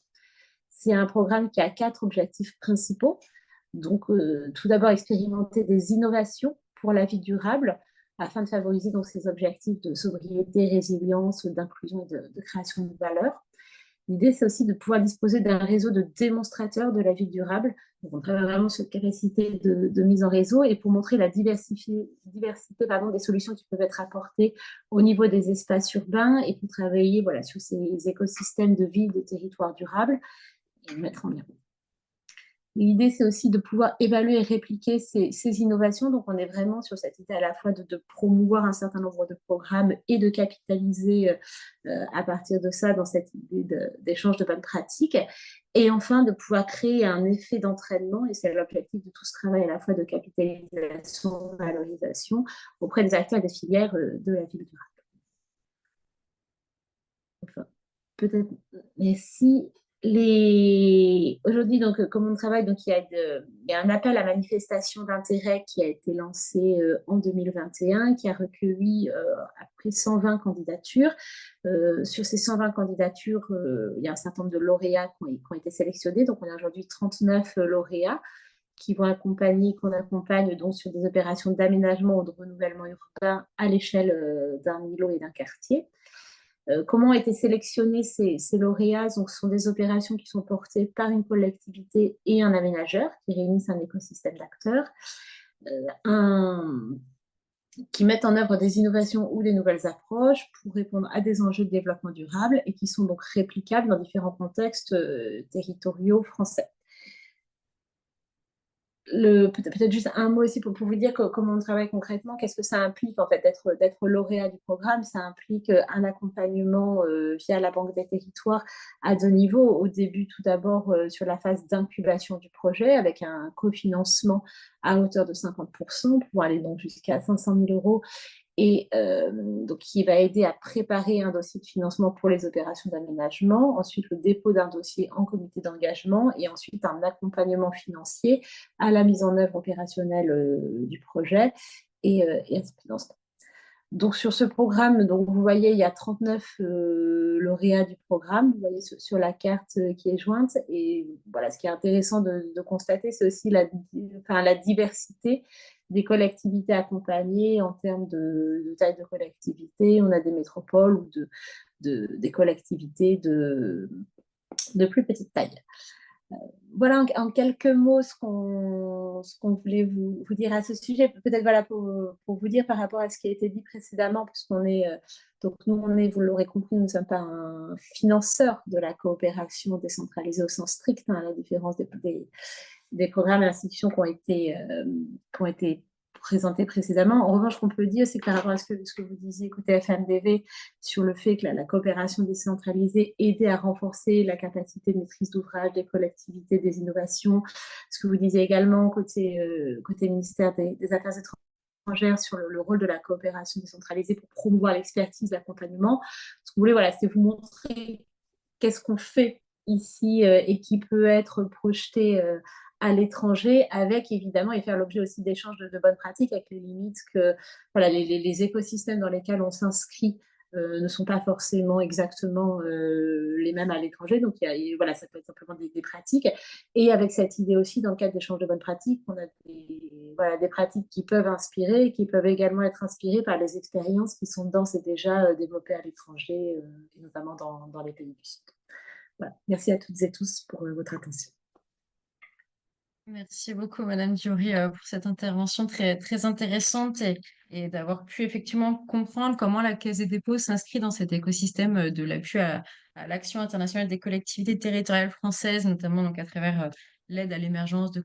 C'est un programme qui a 4 objectifs principaux. Donc, tout d'abord, expérimenter des innovations pour la vie durable afin de favoriser donc, ces objectifs de sobriété, résilience, d'inclusion et de création de valeur. L'idée, c'est aussi de pouvoir disposer d'un réseau de démonstrateurs de la vie durable. Donc, on travaille vraiment sur cette capacité de mise en réseau et pour montrer la diversité des solutions qui peuvent être apportées au niveau des espaces urbains et pour travailler voilà, sur ces écosystèmes de vie, de territoires durables et mettre en lien. L'idée, c'est aussi de pouvoir évaluer et répliquer ces innovations. Donc, on est vraiment sur cette idée à la fois de promouvoir un certain nombre de programmes et de capitaliser à partir de ça dans cette idée d'échange de bonnes pratiques. Et enfin, de pouvoir créer un effet d'entraînement, et c'est l'objectif de tout ce travail à la fois de capitalisation, valorisation, auprès des acteurs et des filières de la ville durable. Enfin, peut-être, mais si aujourd'hui, donc, comme on travaille, donc, il y a un appel à manifestation d'intérêt qui a été lancé en 2021, qui a recueilli à peu près 120 candidatures. Sur ces 120 candidatures, il y a un certain nombre de lauréats qui ont été sélectionnés. Donc, on a aujourd'hui 39 lauréats qu'on accompagne donc sur des opérations d'aménagement ou de renouvellement urbain à l'échelle d'un îlot et d'un quartier. Comment ont été sélectionnés ces lauréats? Donc, ce sont des opérations qui sont portées par une collectivité et un aménageur qui réunissent un écosystème d'acteurs, qui mettent en œuvre des innovations ou des nouvelles approches pour répondre à des enjeux de développement durable et qui sont donc réplicables dans différents contextes territoriaux français. Peut-être juste un mot aussi pour vous dire comment on travaille concrètement, qu'est-ce que ça implique en fait d'être lauréat du programme. Ça implique un accompagnement via la Banque des territoires à 2 niveaux. Au début, tout d'abord sur la phase d'incubation du projet avec un cofinancement à hauteur de 50% pour aller donc jusqu'à 500 000 euros et donc qui va aider à préparer un dossier de financement pour les opérations d'aménagement, ensuite le dépôt d'un dossier en comité d'engagement et ensuite un accompagnement financier à la mise en œuvre opérationnelle du projet et à ce financement. Donc sur ce programme, donc vous voyez, il y a 39 lauréats du programme, vous voyez sur la carte qui est jointe. Et voilà, ce qui est intéressant de constater, c'est aussi la diversité des collectivités accompagnées en termes de taille de collectivité. On a des métropoles ou des collectivités de plus petite taille. Voilà en quelques mots ce qu'on voulait vous dire à ce sujet. Peut-être voilà, pour vous dire par rapport à ce qui a été dit précédemment, puisqu'on est, donc nous, vous l'aurez compris, nous ne sommes pas un financeur de la coopération décentralisée au sens strict, à la différence des programmes et institutions qui ont été présentés précédemment. En revanche, ce qu'on peut dire, c'est que par rapport à ce que vous disiez côté FMDV sur le fait que la coopération décentralisée aidait à renforcer la capacité de maîtrise d'ouvrage des collectivités, des innovations, ce que vous disiez également côté ministère des Affaires étrangères sur le rôle de la coopération décentralisée pour promouvoir l'expertise, l'accompagnement. Ce que vous voulez, voilà, c'est vous montrer qu'est-ce qu'on fait ici et qui peut être projeté à l'étranger, avec évidemment, et faire l'objet aussi d'échanges de bonnes pratiques, avec les limites que voilà, les écosystèmes dans lesquels on s'inscrit ne sont pas forcément exactement les mêmes à l'étranger. Donc, voilà, ça peut être simplement des pratiques. Et avec cette idée aussi, dans le cadre d'échanges de bonnes pratiques, on a des pratiques qui peuvent inspirer et qui peuvent également être inspirées par les expériences qui sont d'ores et déjà développées à l'étranger, et notamment dans les pays du Sud. Voilà. Merci à toutes et tous pour votre attention.
Merci beaucoup, Madame Diori, pour cette intervention très, très intéressante et d'avoir pu effectivement comprendre comment la Caisse des dépôts s'inscrit dans cet écosystème de l'appui à l'action internationale des collectivités territoriales françaises, notamment donc à travers l'aide à l'émergence de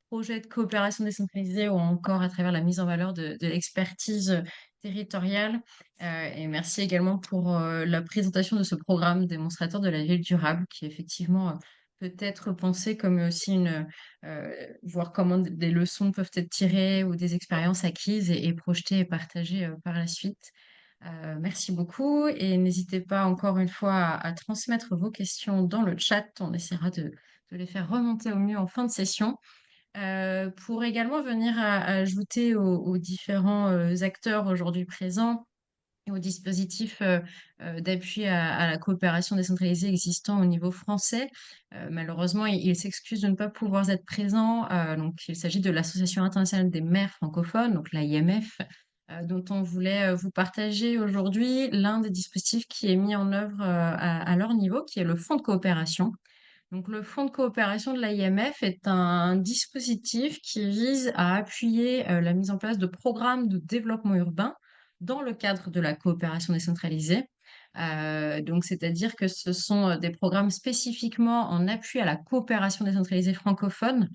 projets de coopération décentralisée ou encore à travers la mise en valeur de l'expertise territoriale. Et merci également pour la présentation de ce programme démonstrateur de la ville durable qui effectivement peut être pensé comme aussi voir comment des leçons peuvent être tirées ou des expériences acquises et projetées et partagées par la suite. Merci beaucoup et n'hésitez pas encore une fois à transmettre vos questions dans le chat. On essaiera de les faire remonter au mieux en fin de session. Pour également venir ajouter aux différents acteurs aujourd'hui présents et aux dispositifs d'appui à la coopération décentralisée existants au niveau français. Malheureusement, il s'excuse de ne pas pouvoir être présent. Donc, il s'agit de l'Association internationale des maires francophones, donc l'AIMF, dont on voulait vous partager aujourd'hui l'un des dispositifs qui est mis en œuvre à leur niveau, qui est le fonds de coopération. Donc, le fonds de coopération de l'AIMF est un dispositif qui vise à appuyer la mise en place de programmes de développement urbain dans le cadre de la coopération décentralisée. Donc, c'est-à-dire que ce sont des programmes spécifiquement en appui à la coopération décentralisée francophone.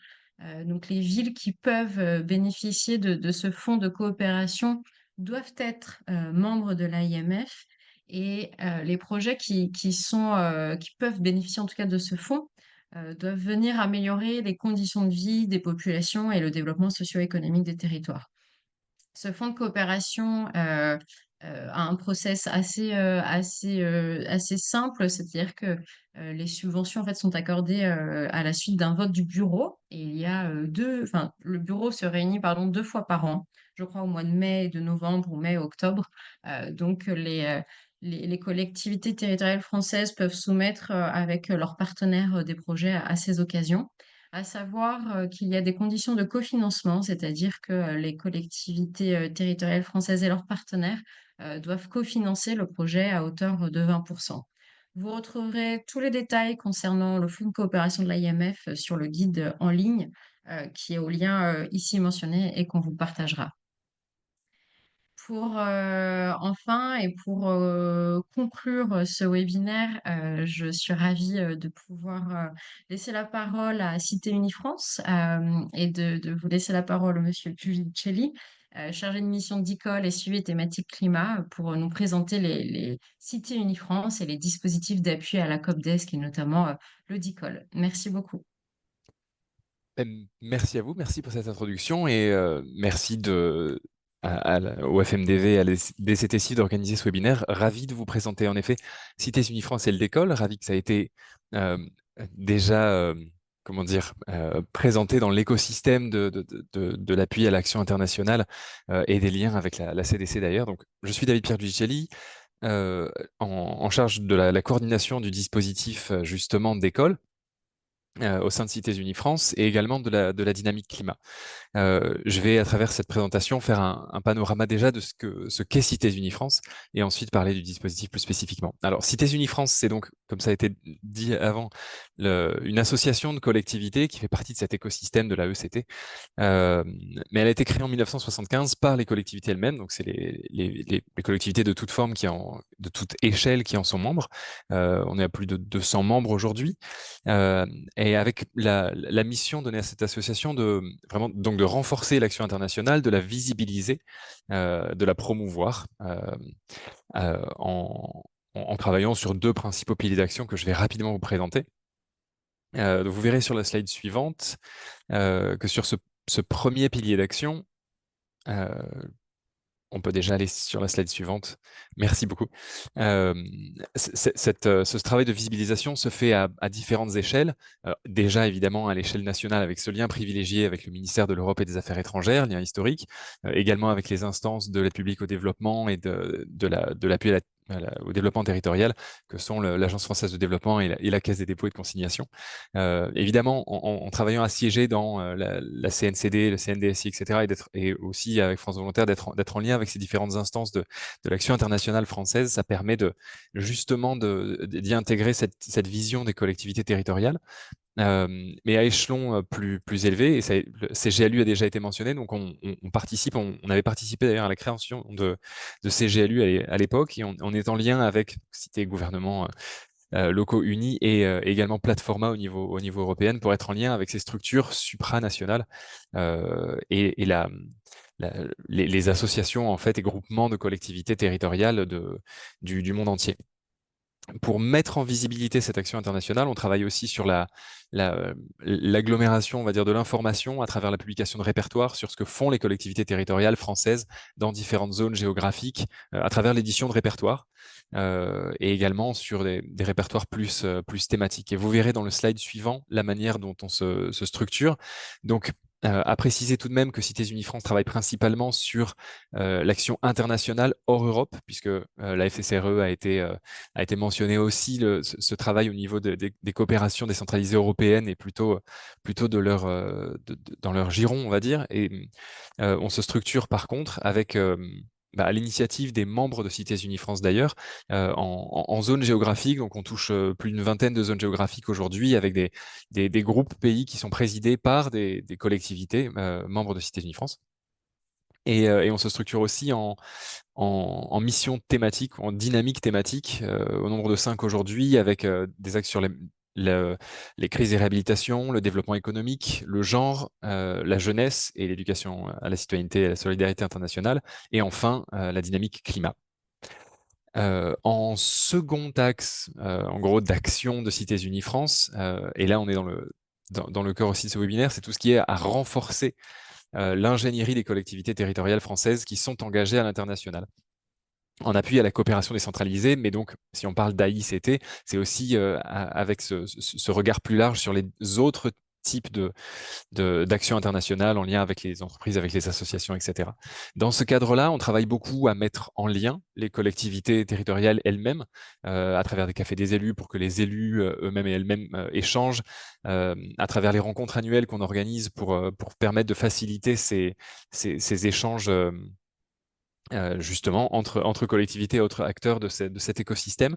Donc, les villes qui peuvent bénéficier de ce fonds de coopération doivent être membres de l'AIMF. Et les projets qui peuvent bénéficier en tout cas de ce fonds doivent venir améliorer les conditions de vie des populations et le développement socio-économique des territoires. Ce fonds de coopération a un process assez simple, c'est-à-dire que les subventions en fait sont accordées à la suite d'un vote du bureau. Et il y a le bureau se réunit pardon 2 fois par an, je crois au mois de mai et de novembre ou mai et octobre. Donc les collectivités territoriales françaises peuvent soumettre avec leurs partenaires des projets à ces occasions. À savoir qu'il y a des conditions de cofinancement, c'est-à-dire que les collectivités territoriales françaises et leurs partenaires doivent cofinancer le projet à hauteur de 20%. Vous retrouverez tous les détails concernant le fonds de coopération de l'AIMF sur le guide en ligne qui est au lien ici mentionné et qu'on vous partagera. Enfin et pour conclure ce webinaire, je suis ravie de pouvoir laisser la parole à Cité Unifrance et de vous laisser la parole, Monsieur Giudicelli, chargé de mission d'ICOL et suivi thématique climat, pour nous présenter les Cités Unifrance et les dispositifs d'appui à la COPDESC et notamment le DICOL. Merci beaucoup.
Merci à vous, merci pour cette introduction et merci au FMDV et à la DCTC d'organiser ce webinaire. Ravi de vous présenter en effet Cités Unifrance et le DICOL. Ravi que ça a été déjà présenté dans l'écosystème de l'appui à l'action internationale et des liens avec la CDC d'ailleurs. Donc, je suis David Pierre Giudicelli, en charge de la coordination du dispositif justement d'école au sein de Cités Unifrance et également de la dynamique climat. Je vais, à travers cette présentation, faire un panorama déjà de ce qu'est Cités Unifrance et ensuite parler du dispositif plus spécifiquement. Alors, Cités Unifrance, c'est donc, comme ça a été dit avant, une association de collectivités qui fait partie de cet écosystème de la ECT. Mais elle a été créée en 1975 par les collectivités elles-mêmes, donc c'est les collectivités de toute forme, de toute échelle qui en sont membres. On est à plus de 200 membres aujourd'hui. Et avec la mission donnée à cette association de vraiment donc de renforcer l'action internationale, de la visibiliser, de la promouvoir en travaillant sur 2 principaux piliers d'action que je vais rapidement vous présenter. Donc vous verrez sur la slide suivante que sur ce premier pilier d'action, on peut déjà aller sur la slide suivante. Merci beaucoup. Ce travail de visibilisation se fait à différentes échelles. Déjà, évidemment, à l'échelle nationale, avec ce lien privilégié avec le ministère de l'Europe et des Affaires étrangères, lien historique, également avec les instances de l'aide publique au développement et de l'appui au développement territorial, que sont l'Agence française de développement et la Caisse des dépôts et de consignation. Évidemment, en travaillant assiégé dans la CNCD, le CNDSI, etc., et aussi avec France Volontaire, d'être en lien avec ces différentes instances de l'action internationale française, ça permet justement d'y intégrer cette vision des collectivités territoriales. Mais à échelon plus élevé, et le CGLU a déjà été mentionné, donc on avait participé d'ailleurs à la création de CGLU à l'époque, et on est en lien avec cité gouvernements locaux unis et également Platforma au niveau européen pour être en lien avec ces structures supranationales et les associations en fait et groupements de collectivités territoriales du monde entier. Pour mettre en visibilité cette action internationale, on travaille aussi sur l'agglomération, on va dire, de l'information à travers la publication de répertoires sur ce que font les collectivités territoriales françaises dans différentes zones géographiques, à travers l'édition de répertoires, et également sur des répertoires plus thématiques. Et vous verrez dans le slide suivant la manière dont on se structure. Donc, À préciser tout de même que Cités Unie France travaille principalement sur l'action internationale hors Europe, puisque la FSRE a été mentionné aussi, ce travail au niveau des coopérations décentralisées européennes et plutôt dans leur giron, on va dire. Et on se structure par contre avec, à l'initiative des membres de Cités Unie France d'ailleurs, en zone géographique. Donc on touche plus d'une vingtaine de zones géographiques aujourd'hui, avec des groupes pays qui sont présidés par des collectivités membres de Cités Unie France. Et on se structure aussi en mission thématique, en dynamique thématique, au nombre de 5 aujourd'hui, avec des axes sur les crises et réhabilitations, le développement économique, le genre, la jeunesse et l'éducation à la citoyenneté et à la solidarité internationale, et enfin la dynamique climat. En second axe, en gros, d'action de Cités Unie France, et là on est dans le cœur aussi de ce webinaire, c'est tout ce qui est à renforcer l'ingénierie des collectivités territoriales françaises qui sont engagées à l'international, en appui à la coopération décentralisée. Mais donc, si on parle d'AICT, c'est aussi avec ce regard plus large sur les autres types d'actions internationales en lien avec les entreprises, avec les associations, etc. Dans ce cadre-là, on travaille beaucoup à mettre en lien les collectivités territoriales elles-mêmes, à travers des cafés des élus, pour que les élus eux-mêmes et elles-mêmes échangent, à travers les rencontres annuelles qu'on organise pour permettre de faciliter ces échanges justement entre collectivités et autres acteurs de cet écosystème,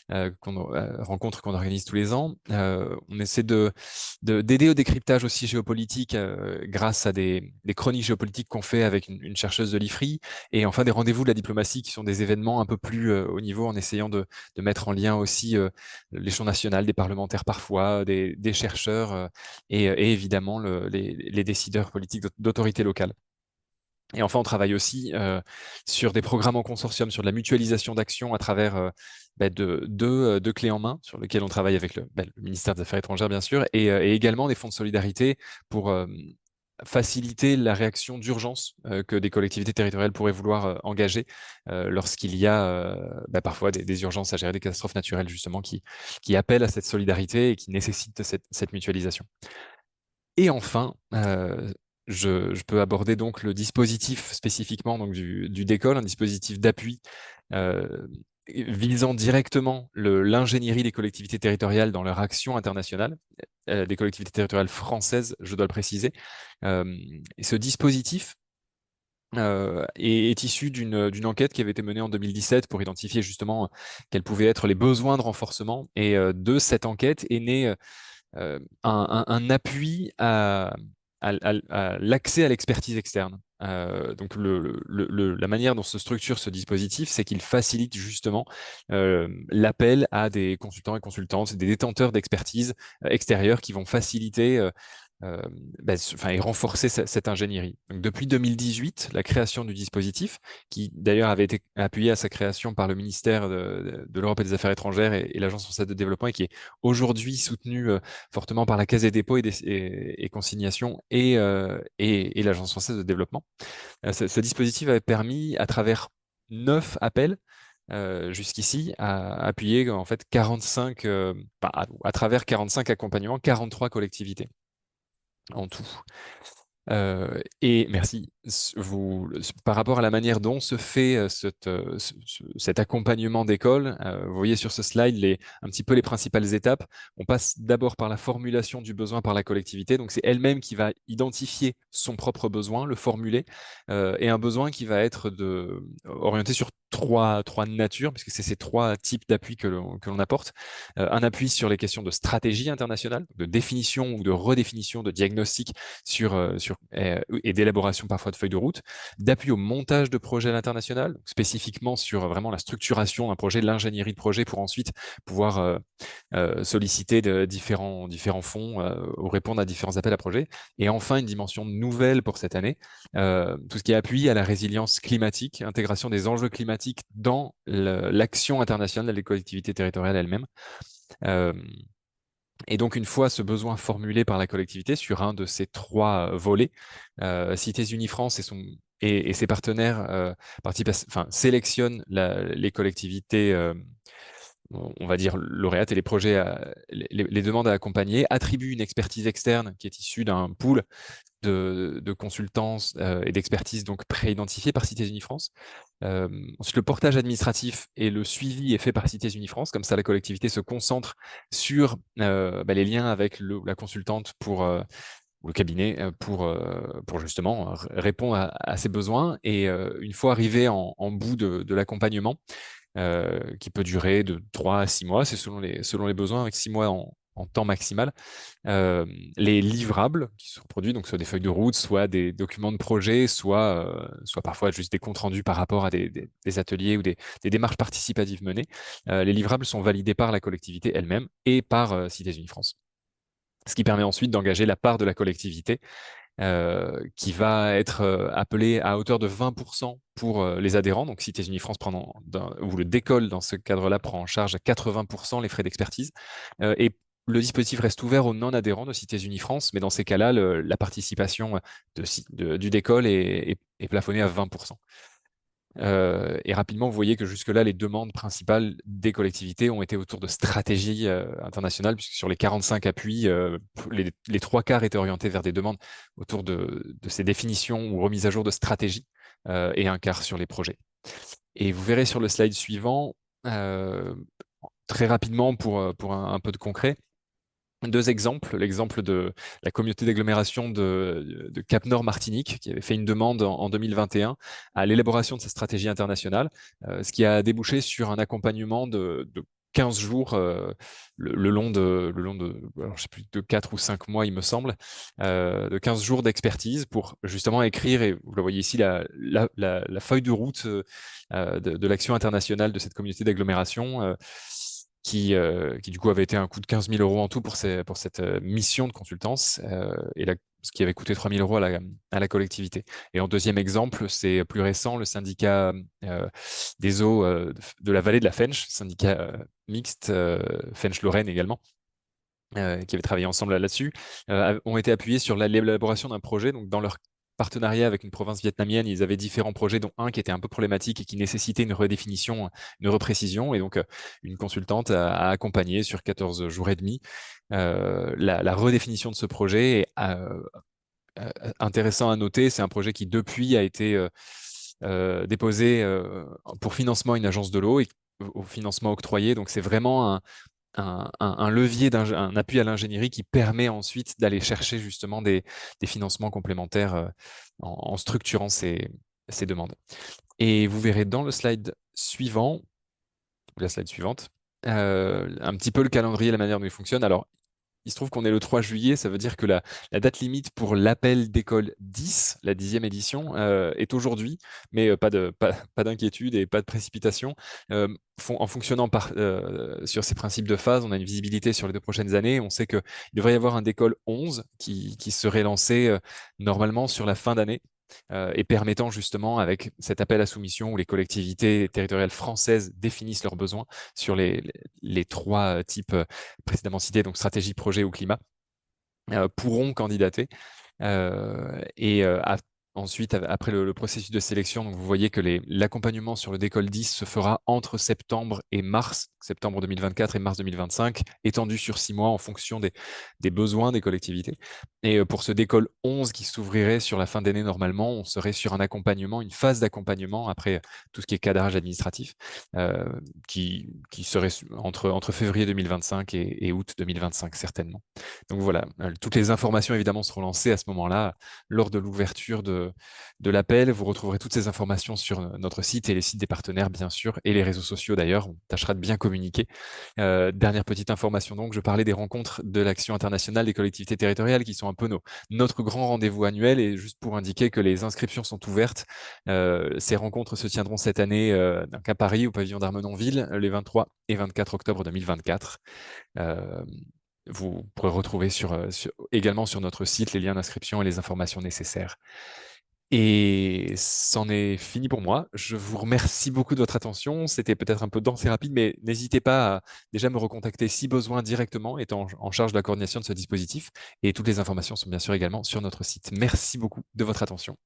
rencontres qu'on organise tous les ans. On essaie d'aider au décryptage aussi géopolitique, grâce à des chroniques géopolitiques qu'on fait avec une chercheuse de l'IFRI, et enfin des rendez-vous de la diplomatie, qui sont des événements un peu plus haut niveau, en essayant de mettre en lien aussi l'échelon national, des parlementaires parfois, des chercheurs, et évidemment les décideurs politiques d'autorités locales. Et enfin, on travaille aussi sur des programmes en consortium, sur de la mutualisation d'actions à travers deux clés en main, sur lesquelles on travaille avec le ministère des Affaires étrangères, bien sûr, et également des fonds de solidarité pour faciliter la réaction d'urgence que des collectivités territoriales pourraient vouloir engager lorsqu'il y a parfois des urgences à gérer, des catastrophes naturelles justement, qui appellent à cette solidarité et qui nécessitent cette mutualisation. Et enfin, je peux aborder donc le dispositif spécifiquement, donc du DECOL, un dispositif d'appui visant directement l'ingénierie des collectivités territoriales dans leur action internationale, des collectivités territoriales françaises, je dois le préciser. Et ce dispositif est issu d'une enquête qui avait été menée en 2017 pour identifier justement quels pouvaient être les besoins de renforcement. Et de cette enquête est né un appui à l'accès à l'expertise externe. Donc la manière dont se structure ce dispositif, c'est qu'il facilite justement l'appel à des consultants et consultantes, des détenteurs d'expertise extérieure, qui vont faciliter et renforcer cette ingénierie. Donc, depuis 2018, la création du dispositif, qui d'ailleurs avait été appuyé à sa création par le ministère de l'Europe et des Affaires étrangères et l'Agence française de développement, et qui est aujourd'hui soutenu fortement par la Caisse des dépôts et consignations et l'Agence française de développement. Ce dispositif avait permis, à travers 9 appels, jusqu'ici, à appuyer en fait 45, à travers 45 accompagnements, 43 collectivités en tout. Et merci. Par rapport à la manière dont se fait cet accompagnement d'école, vous voyez sur ce slide un petit peu les principales étapes. On passe d'abord par la formulation du besoin par la collectivité. Donc, c'est elle-même qui va identifier son propre besoin, le formuler, et un besoin qui va être orienté sur trois natures, puisque c'est ces 3 types d'appui que l'on apporte. Un appui sur les questions de stratégie internationale, de définition ou de redéfinition de diagnostic et d'élaboration parfois de feuilles de route, d'appui au montage de projets à l'international, spécifiquement sur vraiment la structuration d'un projet, l'ingénierie de projet, pour ensuite pouvoir solliciter de différents fonds ou répondre à différents appels à projets. Et enfin, une dimension nouvelle pour cette année, tout ce qui est appui à la résilience climatique, intégration des enjeux climatiques dans l'action internationale des collectivités territoriales elles-mêmes. Et donc, une fois ce besoin formulé par la collectivité sur un de ces 3 volets, Cités Unie France et ses partenaires sélectionnent les collectivités, on va dire lauréates, et les projets, les demandes à accompagner, attribuent une expertise externe qui est issue d'un pool de consultants et d'expertise donc pré-identifiés par Cités Unis France. Ensuite, le portage administratif et le suivi est fait par Cités Unis France. Comme ça, la collectivité se concentre sur les liens avec la consultante ou le cabinet pour justement répondre à ses besoins. Et une fois arrivé en bout de l'accompagnement, qui peut durer de 3 à 6 mois, c'est selon les besoins, avec 6 mois en temps maximal. Les livrables qui sont produits, donc soit des feuilles de route, soit des documents de projet, soit parfois juste des comptes rendus par rapport à des ateliers ou des démarches participatives menées. Les livrables sont validés par la collectivité elle-même et par Cités Unis France. Ce qui permet ensuite d'engager la part de la collectivité qui va être appelée à hauteur de 20% pour les adhérents. Donc Cités Unis France ou le décolle dans ce cadre-là prend en charge à 80% les frais d'expertise. Et le dispositif reste ouvert aux non-adhérents de Cités Unis France, mais dans ces cas-là, la participation du décolle est plafonnée à 20%. Et rapidement, vous voyez que jusque-là, les demandes principales des collectivités ont été autour de stratégies internationales, puisque sur les 45 appuis, les 3/4 étaient orientés vers des demandes autour de ces définitions ou remises à jour de stratégies, et 1/4 sur les projets. Et vous verrez sur le slide suivant, très rapidement pour un peu de concret, 2 exemples. L'exemple de la communauté d'agglomération de Cap-Nord Martinique, qui avait fait une demande en 2021 à l'élaboration de sa stratégie internationale, ce qui a débouché sur un accompagnement de 15 jours le long de, alors, je sais plus, de 4 ou 5 mois, il me semble, de 15 jours d'expertise pour justement écrire, et vous le voyez ici, la feuille de route de l'action internationale de cette communauté d'agglomération. Qui du coup avait été un coût de 15 000 € en tout pour cette mission de consultance, ce qui avait coûté 3 000 € à la collectivité. Et en deuxième exemple, c'est plus récent, le syndicat des eaux de la vallée de la Fensch, syndicat mixte, Fensch-Lorraine également, qui avaient travaillé ensemble là-dessus, ont été appuyés sur l'élaboration d'un projet. Donc dans leur partenariat avec une province vietnamienne, ils avaient différents projets, dont un qui était un peu problématique et qui nécessitait une redéfinition, une reprécision. Et donc, une consultante a accompagné sur 14 jours et demi la redéfinition de ce projet. Et, intéressant à noter, c'est un projet qui, depuis, a été déposé pour financement à une agence de l'eau et au financement octroyé. Donc, c'est vraiment un levier, un appui à l'ingénierie qui permet ensuite d'aller chercher justement des financements complémentaires en structurant ces demandes. Et vous verrez dans le slide suivant, ou la slide suivante, un petit peu le calendrier, la manière dont il fonctionne. Alors, il se trouve qu'on est le 3 juillet, ça veut dire que la date limite pour l'appel d'école 10, la 10e édition, est aujourd'hui, mais pas d'inquiétude et pas de précipitation. En fonctionnant sur ces principes de phase, on a une visibilité sur les 2 prochaines années. On sait qu'il devrait y avoir un décolle 11 qui serait lancé normalement sur la fin d'année. Et permettant justement, avec cet appel à soumission où les collectivités territoriales françaises définissent leurs besoins sur les 3 types précédemment cités, donc stratégie, projet ou climat, pourront candidater. Ensuite, après le processus de sélection, donc vous voyez que l'accompagnement sur le décolle 10 se fera entre septembre et mars, septembre 2024 et mars 2025, étendu sur 6 mois en fonction des besoins des collectivités. Et pour ce décolle 11 qui s'ouvrirait sur la fin d'année normalement, on serait sur un accompagnement, une phase d'accompagnement après tout ce qui est cadrage administratif, qui serait entre février 2025 et août 2025 certainement. Donc voilà, toutes les informations évidemment seront lancées à ce moment-là lors de l'ouverture de l'appel. Vous retrouverez toutes ces informations sur notre site et les sites des partenaires, bien sûr, et les réseaux sociaux d'ailleurs. On tâchera de bien communiquer. Dernière petite information donc, je parlais des rencontres de l'Action internationale des collectivités territoriales qui sont un peu notre grand rendez-vous annuel, et juste pour indiquer que les inscriptions sont ouvertes. Ces rencontres se tiendront cette année donc à Paris, au pavillon d'Armenonville, les 23 et 24 octobre 2024. Vous pourrez retrouver également sur notre site les liens d'inscription et les informations nécessaires. Et c'en est fini pour moi. Je vous remercie beaucoup de votre attention. C'était peut-être un peu dense et rapide, mais n'hésitez pas à déjà me recontacter si besoin directement, étant en charge de la coordination de ce dispositif. Et toutes les informations sont bien sûr également sur notre site. Merci beaucoup de votre attention.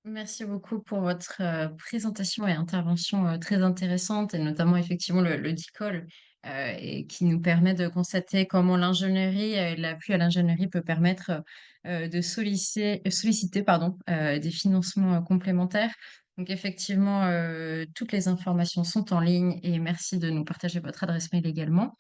Merci beaucoup pour votre présentation et intervention très intéressante, et notamment effectivement le DICOL et qui nous permet de constater comment l'ingénierie et l'appui à l'ingénierie peut permettre de solliciter pardon, des financements complémentaires. Donc effectivement, toutes les informations sont en ligne et merci de nous partager votre adresse mail également.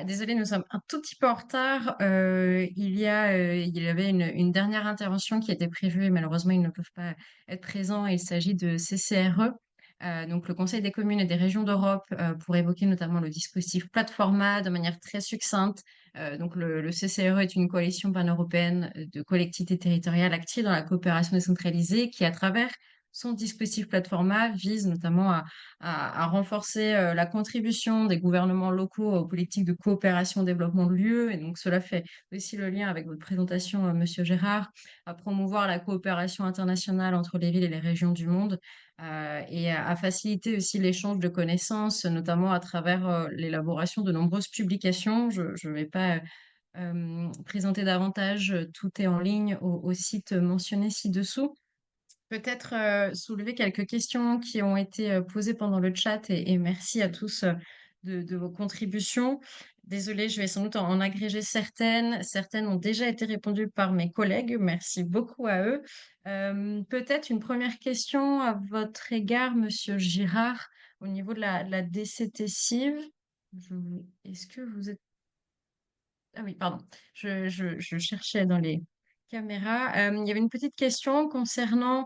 Désolée, nous sommes un tout petit peu en retard. Il y avait une dernière intervention qui était prévue et malheureusement, ils ne peuvent pas être présents. Il s'agit de CCRE, donc le Conseil des communes et des régions d'Europe, pour évoquer notamment le dispositif Platforma de manière très succincte. Donc le CCRE est une coalition pan-européenne de collectivités territoriales actives dans la coopération décentralisée qui, à travers son dispositif Platforma, vise notamment à renforcer la contribution des gouvernements locaux aux politiques de coopération au développement de l'UE. Et donc, cela fait aussi le lien avec votre présentation, Monsieur Gérard, à promouvoir la coopération internationale entre les villes et les régions du monde et à faciliter aussi l'échange de connaissances, notamment à travers l'élaboration de nombreuses publications. Je ne vais pas présenter davantage, tout est en ligne au site mentionné ci-dessous. Peut-être soulever quelques questions qui ont été posées pendant le chat et merci à tous de vos contributions. Désolée, je vais sans doute en agréger certaines. Certaines ont déjà été répondues par mes collègues. Merci beaucoup à eux. Peut-être une première question à votre égard, Monsieur Girard, au niveau de la DCT CIV. Est-ce que vous êtes... Ah oui, pardon. Je cherchais dans les caméras. Il y avait une petite question concernant,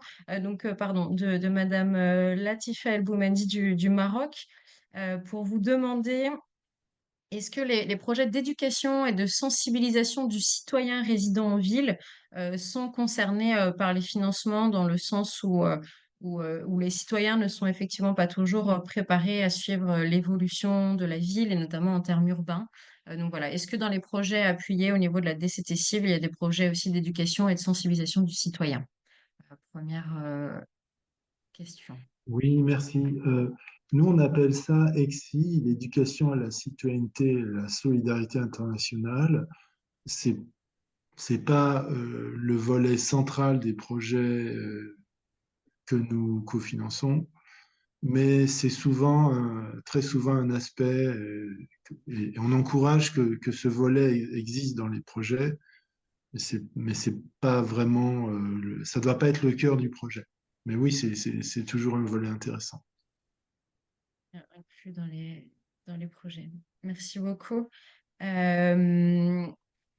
pardon, de Madame Latifa El Boumandi du Maroc, pour vous demander, est-ce que les projets d'éducation et de sensibilisation du citoyen résidant en ville sont concernés par les financements dans le sens où les citoyens ne sont effectivement pas toujours préparés à suivre l'évolution de la ville et notamment en termes urbains. Donc voilà, est-ce que dans les projets appuyés au niveau de la DCT cible, il y a des projets aussi d'éducation et de sensibilisation du citoyen? Première question.
Oui, merci. Nous, on appelle ça EXI, l'éducation à la citoyenneté et la solidarité internationale. C'est pas le volet central des projets que nous cofinançons, mais c'est souvent, très souvent un aspect, et on encourage que ce volet existe dans les projets, mais c'est pas vraiment, ça doit pas être le cœur du projet. Mais oui, c'est toujours un volet intéressant.
Inclus dans les projets. Merci beaucoup. Euh,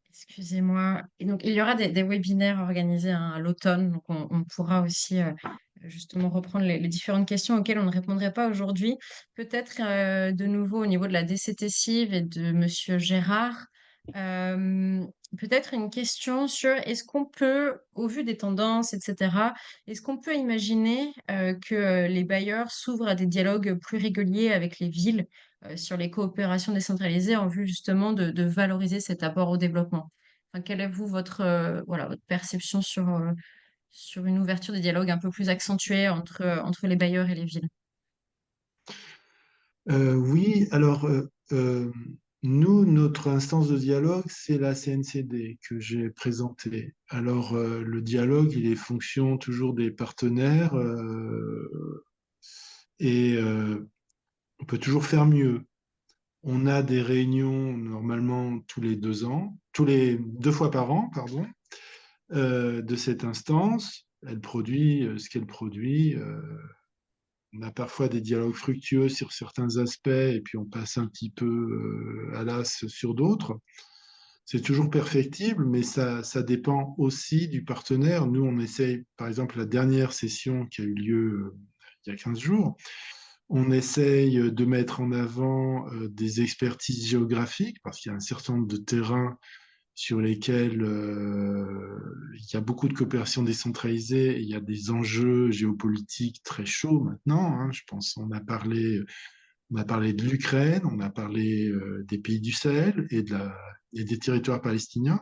Excusez-moi. Et donc, il y aura des webinaires organisés à l'automne. Donc, on pourra aussi justement reprendre les différentes questions auxquelles on ne répondrait pas aujourd'hui. Peut-être de nouveau au niveau de la DCT CIV et de Monsieur Gérard. euh, Peut-être une question sur est-ce qu'on peut, au vu des tendances, etc., est-ce qu'on peut imaginer que les bailleurs s'ouvrent à des dialogues plus réguliers avec les villes sur les coopérations décentralisées en vue justement de valoriser cet apport au développement? Enfin, quelle est vous votre, voilà, votre perception sur une ouverture des dialogues un peu plus accentuée entre les bailleurs et les villes?
Oui, alors nous, notre instance de dialogue, c'est la CNCD que j'ai présentée. Alors le dialogue, il est fonction toujours des partenaires et on peut toujours faire mieux. On a des réunions normalement tous les 2 ans, tous les 2 fois par an, pardon, de cette instance. Elle produit ce qu'elle produit. On a parfois des dialogues fructueux sur certains aspects et puis on passe un petit peu à l'as sur d'autres. C'est toujours perfectible, mais ça dépend aussi du partenaire. Nous, on essaye, par exemple, la dernière session qui a eu lieu il y a 15 jours, on essaye de mettre en avant des expertises géographiques parce qu'il y a un certain nombre de terrains sur lesquels il y a beaucoup de coopération décentralisée et il y a des enjeux géopolitiques très chauds maintenant, hein. Je pense on a parlé de l'Ukraine, on a parlé des pays du Sahel et des territoires palestiniens.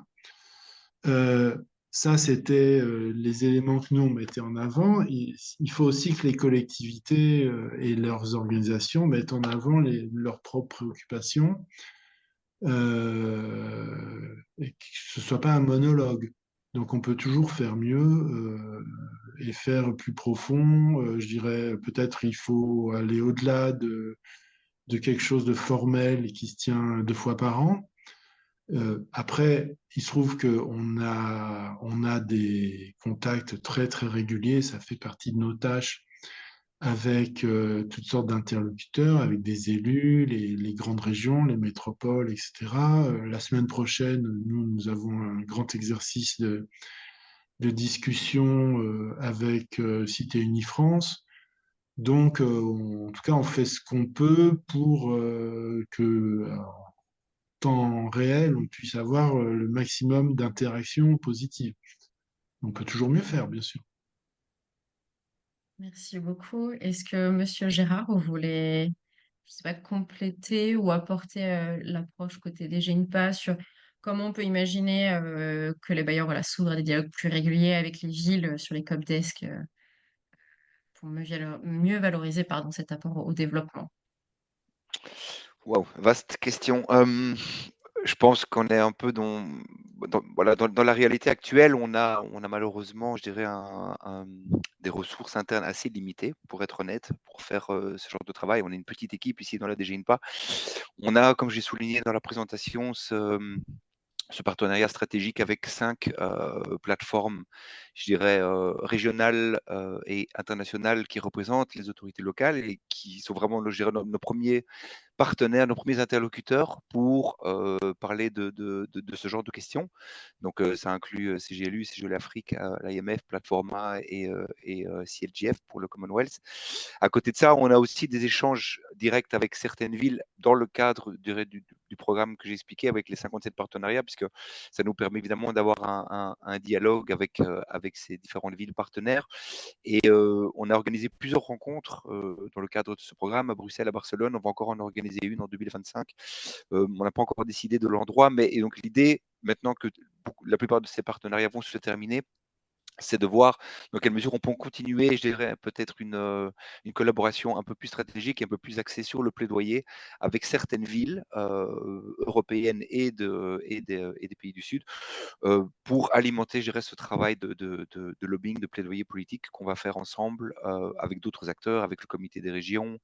Euh, Ça, c'était les éléments que nous, on mettait en avant. Il faut aussi que les collectivités et leurs organisations mettent en avant leurs propres préoccupations et que ce ne soit pas un monologue. Donc on peut toujours faire mieux et faire plus profond. Je dirais peut-être il faut aller au-delà de quelque chose de formel et qui se tient 2 fois par an. Après, il se trouve on a des contacts très très réguliers, ça fait partie de nos tâches avec toutes sortes d'interlocuteurs, avec des élus, les grandes régions, les métropoles, etc. La semaine prochaine, nous avons un grand exercice de discussion avec Cité Unie-France. Donc, en tout cas, on fait ce qu'on peut pour que, en temps réel, on puisse avoir le maximum d'interactions positives. On peut toujours mieux faire, bien sûr.
Merci beaucoup. Est-ce que Monsieur Gérard, vous voulez, je sais pas, compléter ou apporter l'approche côté des GINPA sur comment on peut imaginer que les bailleurs voilà, s'ouvrent à des dialogues plus réguliers avec les villes sur les COP-desk pour mieux valoriser pardon, cet apport au développement?
Waouh, vaste question. Je pense qu'on est un peu voilà, dans la réalité actuelle, on a malheureusement, je dirais, des ressources internes assez limitées, pour être honnête, pour faire ce genre de travail. On est une petite équipe ici dans la DGINPA. On a, comme j'ai souligné dans la présentation, ce partenariat stratégique avec 5 plateformes, je dirais, régionales et internationales qui représentent les autorités locales et qui sont vraiment, je dirais, nos premiers partenaires, nos premiers interlocuteurs pour parler de ce genre de questions. Donc, ça inclut CGLU, CGL Afrique, l'IMF, Platforma et CLGF pour le Commonwealth. À côté de ça, on a aussi des échanges directs avec certaines villes dans le cadre du programme que j'ai expliqué avec les 57 partenariats, puisque ça nous permet évidemment d'avoir un dialogue avec ces différentes villes partenaires. Et on a organisé plusieurs rencontres dans le cadre de ce programme à Bruxelles, à Barcelone. On va encore en organiser une en 2025. On n'a pas encore décidé de l'endroit, mais et donc l'idée, maintenant que la plupart de ces partenariats vont se terminer, c'est de voir dans quelle mesure on peut continuer, je dirais, peut-être une collaboration un peu plus stratégique et un peu plus axée sur le plaidoyer avec certaines villes européennes et des pays du Sud pour alimenter, je dirais, ce travail de lobbying, de plaidoyer politique qu'on va faire ensemble avec d'autres acteurs, avec le comité des régions,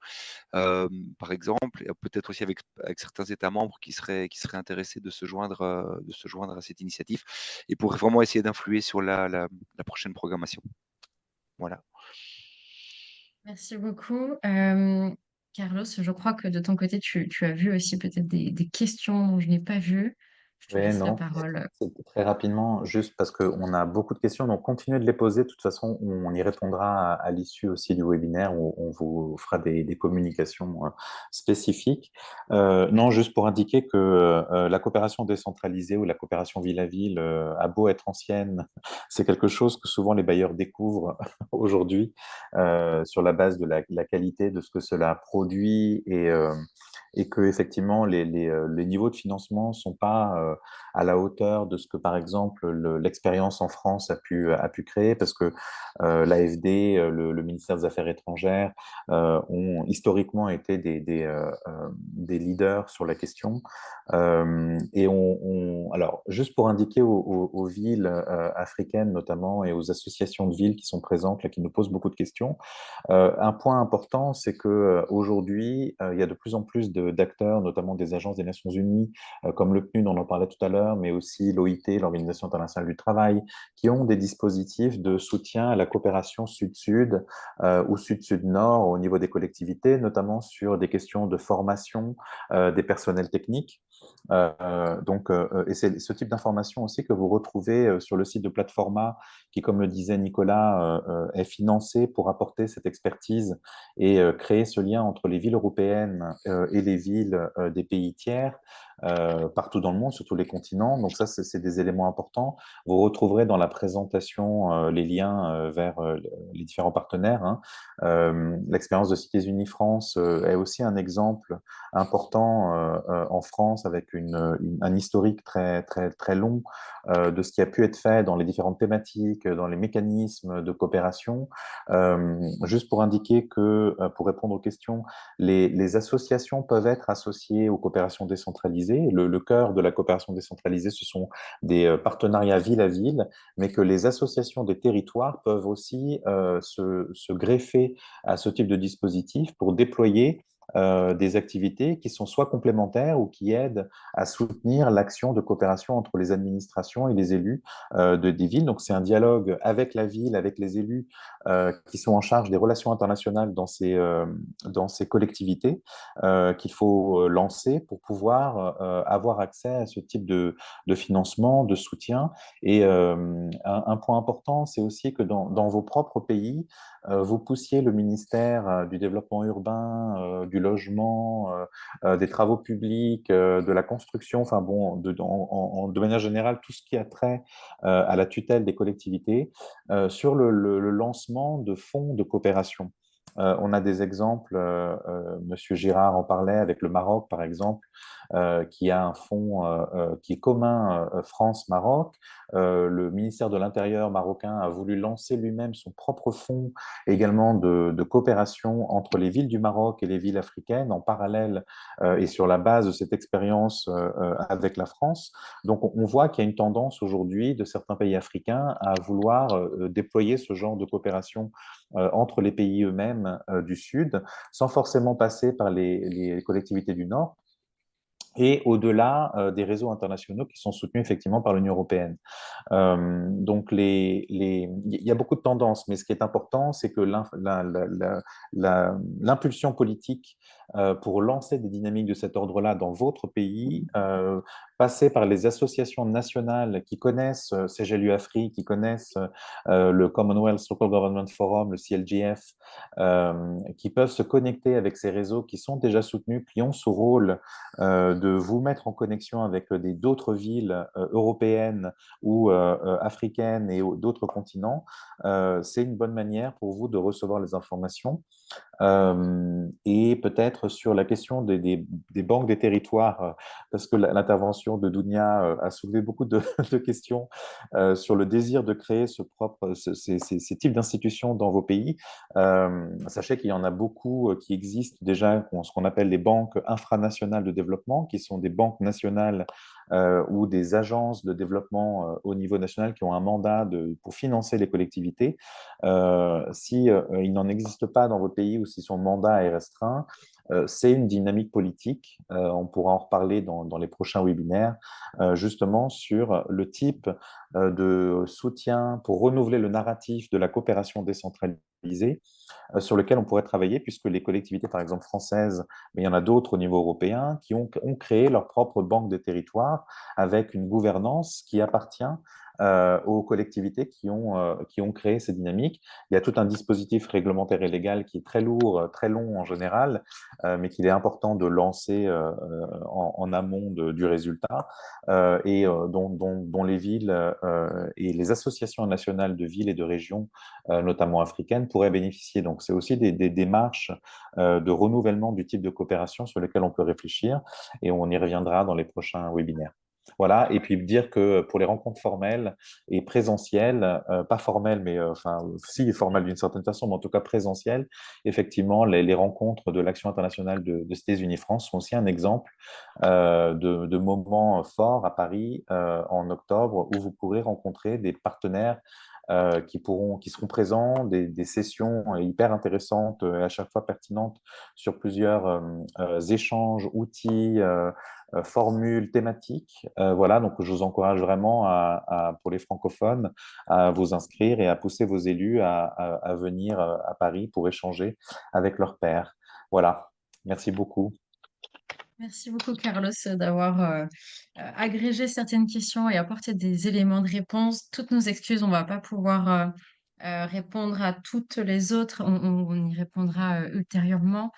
par exemple, et peut-être aussi avec certains États membres qui seraient intéressés de se joindre à cette initiative et pour vraiment essayer d'influer sur la prochaine programmation. Voilà.
Merci beaucoup. Carlos, je crois que de ton côté, tu as vu aussi peut-être des questions dont je n'ai pas vues. Je te
Oui,
laisse la
non.
parole.
Très rapidement, juste parce qu'on a beaucoup de questions, donc continuez de les poser. De toute façon, on y répondra à l'issue aussi du webinaire où on vous fera des communications spécifiques. Non, juste pour indiquer que la coopération décentralisée ou la coopération ville à ville a beau être ancienne, c'est quelque chose que souvent les bailleurs découvrent aujourd'hui sur la base de la qualité de ce que cela produit et que effectivement les niveaux de financement sont pas à la hauteur de ce que, par exemple, l'expérience en France a pu créer, parce que l'AFD, le ministère des Affaires étrangères ont historiquement été des leaders sur la question. Alors, juste pour indiquer aux villes africaines notamment et aux associations de villes qui sont présentes, là, qui nous posent beaucoup de questions, un point important, c'est que aujourd'hui, il y a de plus en plus d'acteurs, notamment des agences des Nations Unies, comme le PNUD, on en parlait tout à l'heure, mais aussi l'OIT, l'Organisation internationale du travail, qui ont des dispositifs de soutien à la coopération sud-sud ou sud-sud-nord au niveau des collectivités, notamment sur des questions de formation des personnels techniques. Et c'est ce type d'information aussi que vous retrouvez sur le site de Platforma, qui, comme le disait Nicolas, est financé pour apporter cette expertise et créer ce lien entre les villes européennes et les villes des pays tiers partout dans le monde, sur tous les continents. Donc ça, c'est des éléments importants. Vous retrouverez dans la présentation les liens vers les différents partenaires. Hein. L'expérience de Cités Unies France est aussi un exemple important en France avec un historique très, très, très long de ce qui a pu être fait dans les différentes thématiques, dans les mécanismes de coopération. Juste pour indiquer que, pour répondre aux questions, les associations peuvent être associées aux coopérations décentralisées. Le cœur de la coopération décentralisée, ce sont des partenariats ville à ville, mais que les associations des territoires peuvent aussi se greffer à ce type de dispositif pour déployer des activités qui sont soit complémentaires ou qui aident à soutenir l'action de coopération entre les administrations et les élus des villes. Donc, c'est un dialogue avec la ville, avec les élus qui sont en charge des relations internationales dans ces collectivités qu'il faut lancer pour pouvoir avoir accès à ce type de financement, de soutien. Et un point important, c'est aussi que dans vos propres pays, vous poussiez le ministère du développement urbain, du logement, des travaux publics, de la construction, enfin bon, de manière générale, tout ce qui a trait à la tutelle des collectivités, sur le lancement de fonds de coopération. On a des exemples, Monsieur Girard en parlait avec le Maroc par exemple, qui a un fonds qui est commun France-Maroc. Le ministère de l'Intérieur marocain a voulu lancer lui-même son propre fonds également de coopération entre les villes du Maroc et les villes africaines en parallèle et sur la base de cette expérience avec la France. Donc on voit qu'il y a une tendance aujourd'hui de certains pays africains à vouloir déployer ce genre de coopération entre les pays eux-mêmes du Sud, sans forcément passer par les collectivités du Nord et au-delà des réseaux internationaux qui sont soutenus effectivement par l'Union européenne. Donc, il y a beaucoup de tendances, mais ce qui est important, c'est que l'impulsion politique pour lancer des dynamiques de cet ordre-là dans votre pays, passer par les associations nationales qui connaissent CGLU Afrique, qui connaissent le Commonwealth Local Government Forum, le CLGF, qui peuvent se connecter avec ces réseaux qui sont déjà soutenus, qui ont ce rôle de vous mettre en connexion avec d'autres villes européennes ou africaines et d'autres continents, c'est une bonne manière pour vous de recevoir les informations. Et peut-être sur la question des banques des territoires, parce que l'intervention de Dounia a soulevé beaucoup de questions sur le désir de créer ces types d'institutions dans vos pays. Sachez qu'il y en a beaucoup qui existent déjà, ce qu'on appelle les banques infranationales de développement, qui sont des banques nationales ou des agences de développement au niveau national qui ont un mandat pour financer les collectivités. Si il n'en existe pas dans votre pays ou si son mandat est restreint, c'est une dynamique politique. On pourra en reparler dans les prochains webinaires, justement sur le type de soutien pour renouveler le narratif de la coopération décentralisée sur lequel on pourrait travailler, puisque les collectivités, par exemple françaises, mais il y en a d'autres au niveau européen, qui ont créé leur propre banque de territoire avec une gouvernance qui appartient aux collectivités qui ont créé ces dynamiques. Il y a tout un dispositif réglementaire et légal qui est très lourd, très long en général, mais qu'il est important de lancer en amont du résultat et dont les villes et les associations nationales de villes et de régions, notamment africaines, pourraient bénéficier. Donc, c'est aussi des démarches de renouvellement du type de coopération sur lesquelles on peut réfléchir et on y reviendra dans les prochains webinaires. Voilà, et puis dire que pour les rencontres formelles et présentielles, pas formelles, mais enfin, si formelles d'une certaine façon, mais en tout cas présentielles, effectivement, les rencontres de l'Action internationale de Cités Unies France sont aussi un exemple de moments forts à Paris en octobre où vous pourrez rencontrer des partenaires qui seront présents, des sessions hyper intéressantes et à chaque fois pertinentes sur plusieurs échanges, outils, formules thématiques. Voilà, donc je vous encourage vraiment pour les francophones à vous inscrire et à pousser vos élus à venir à Paris pour échanger avec leurs pairs. Voilà, merci beaucoup.
Merci beaucoup, Carlos, d'avoir agrégé certaines questions et apporté des éléments de réponse. Toutes nos excuses, on ne va pas pouvoir répondre à toutes les autres. On y répondra ultérieurement.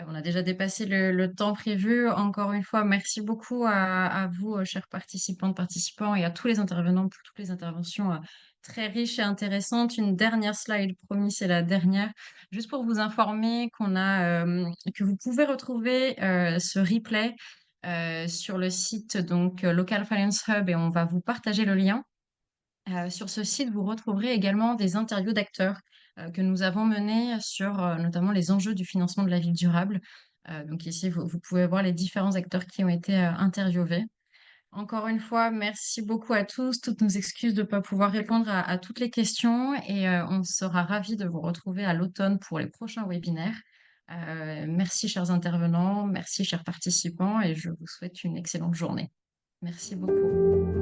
On a déjà dépassé le temps prévu. Encore une fois, merci beaucoup à vous, chers participantes, participants, et à tous les intervenants pour toutes les interventions très riches et intéressantes. Une dernière slide, promis, c'est la dernière. Juste pour vous informer que vous pouvez retrouver ce replay sur le site donc Local Finance Hub, et on va vous partager le lien. Sur ce site, vous retrouverez également des interviews d'acteurs que nous avons menées sur notamment les enjeux du financement de la ville durable. Donc ici, vous pouvez voir les différents acteurs qui ont été interviewés. Encore une fois, merci beaucoup à tous. Toutes nos excuses de ne pas pouvoir répondre à toutes les questions, et on sera ravis de vous retrouver à l'automne pour les prochains webinaires. Merci, chers intervenants, merci, chers participants, et je vous souhaite une excellente journée. Merci beaucoup.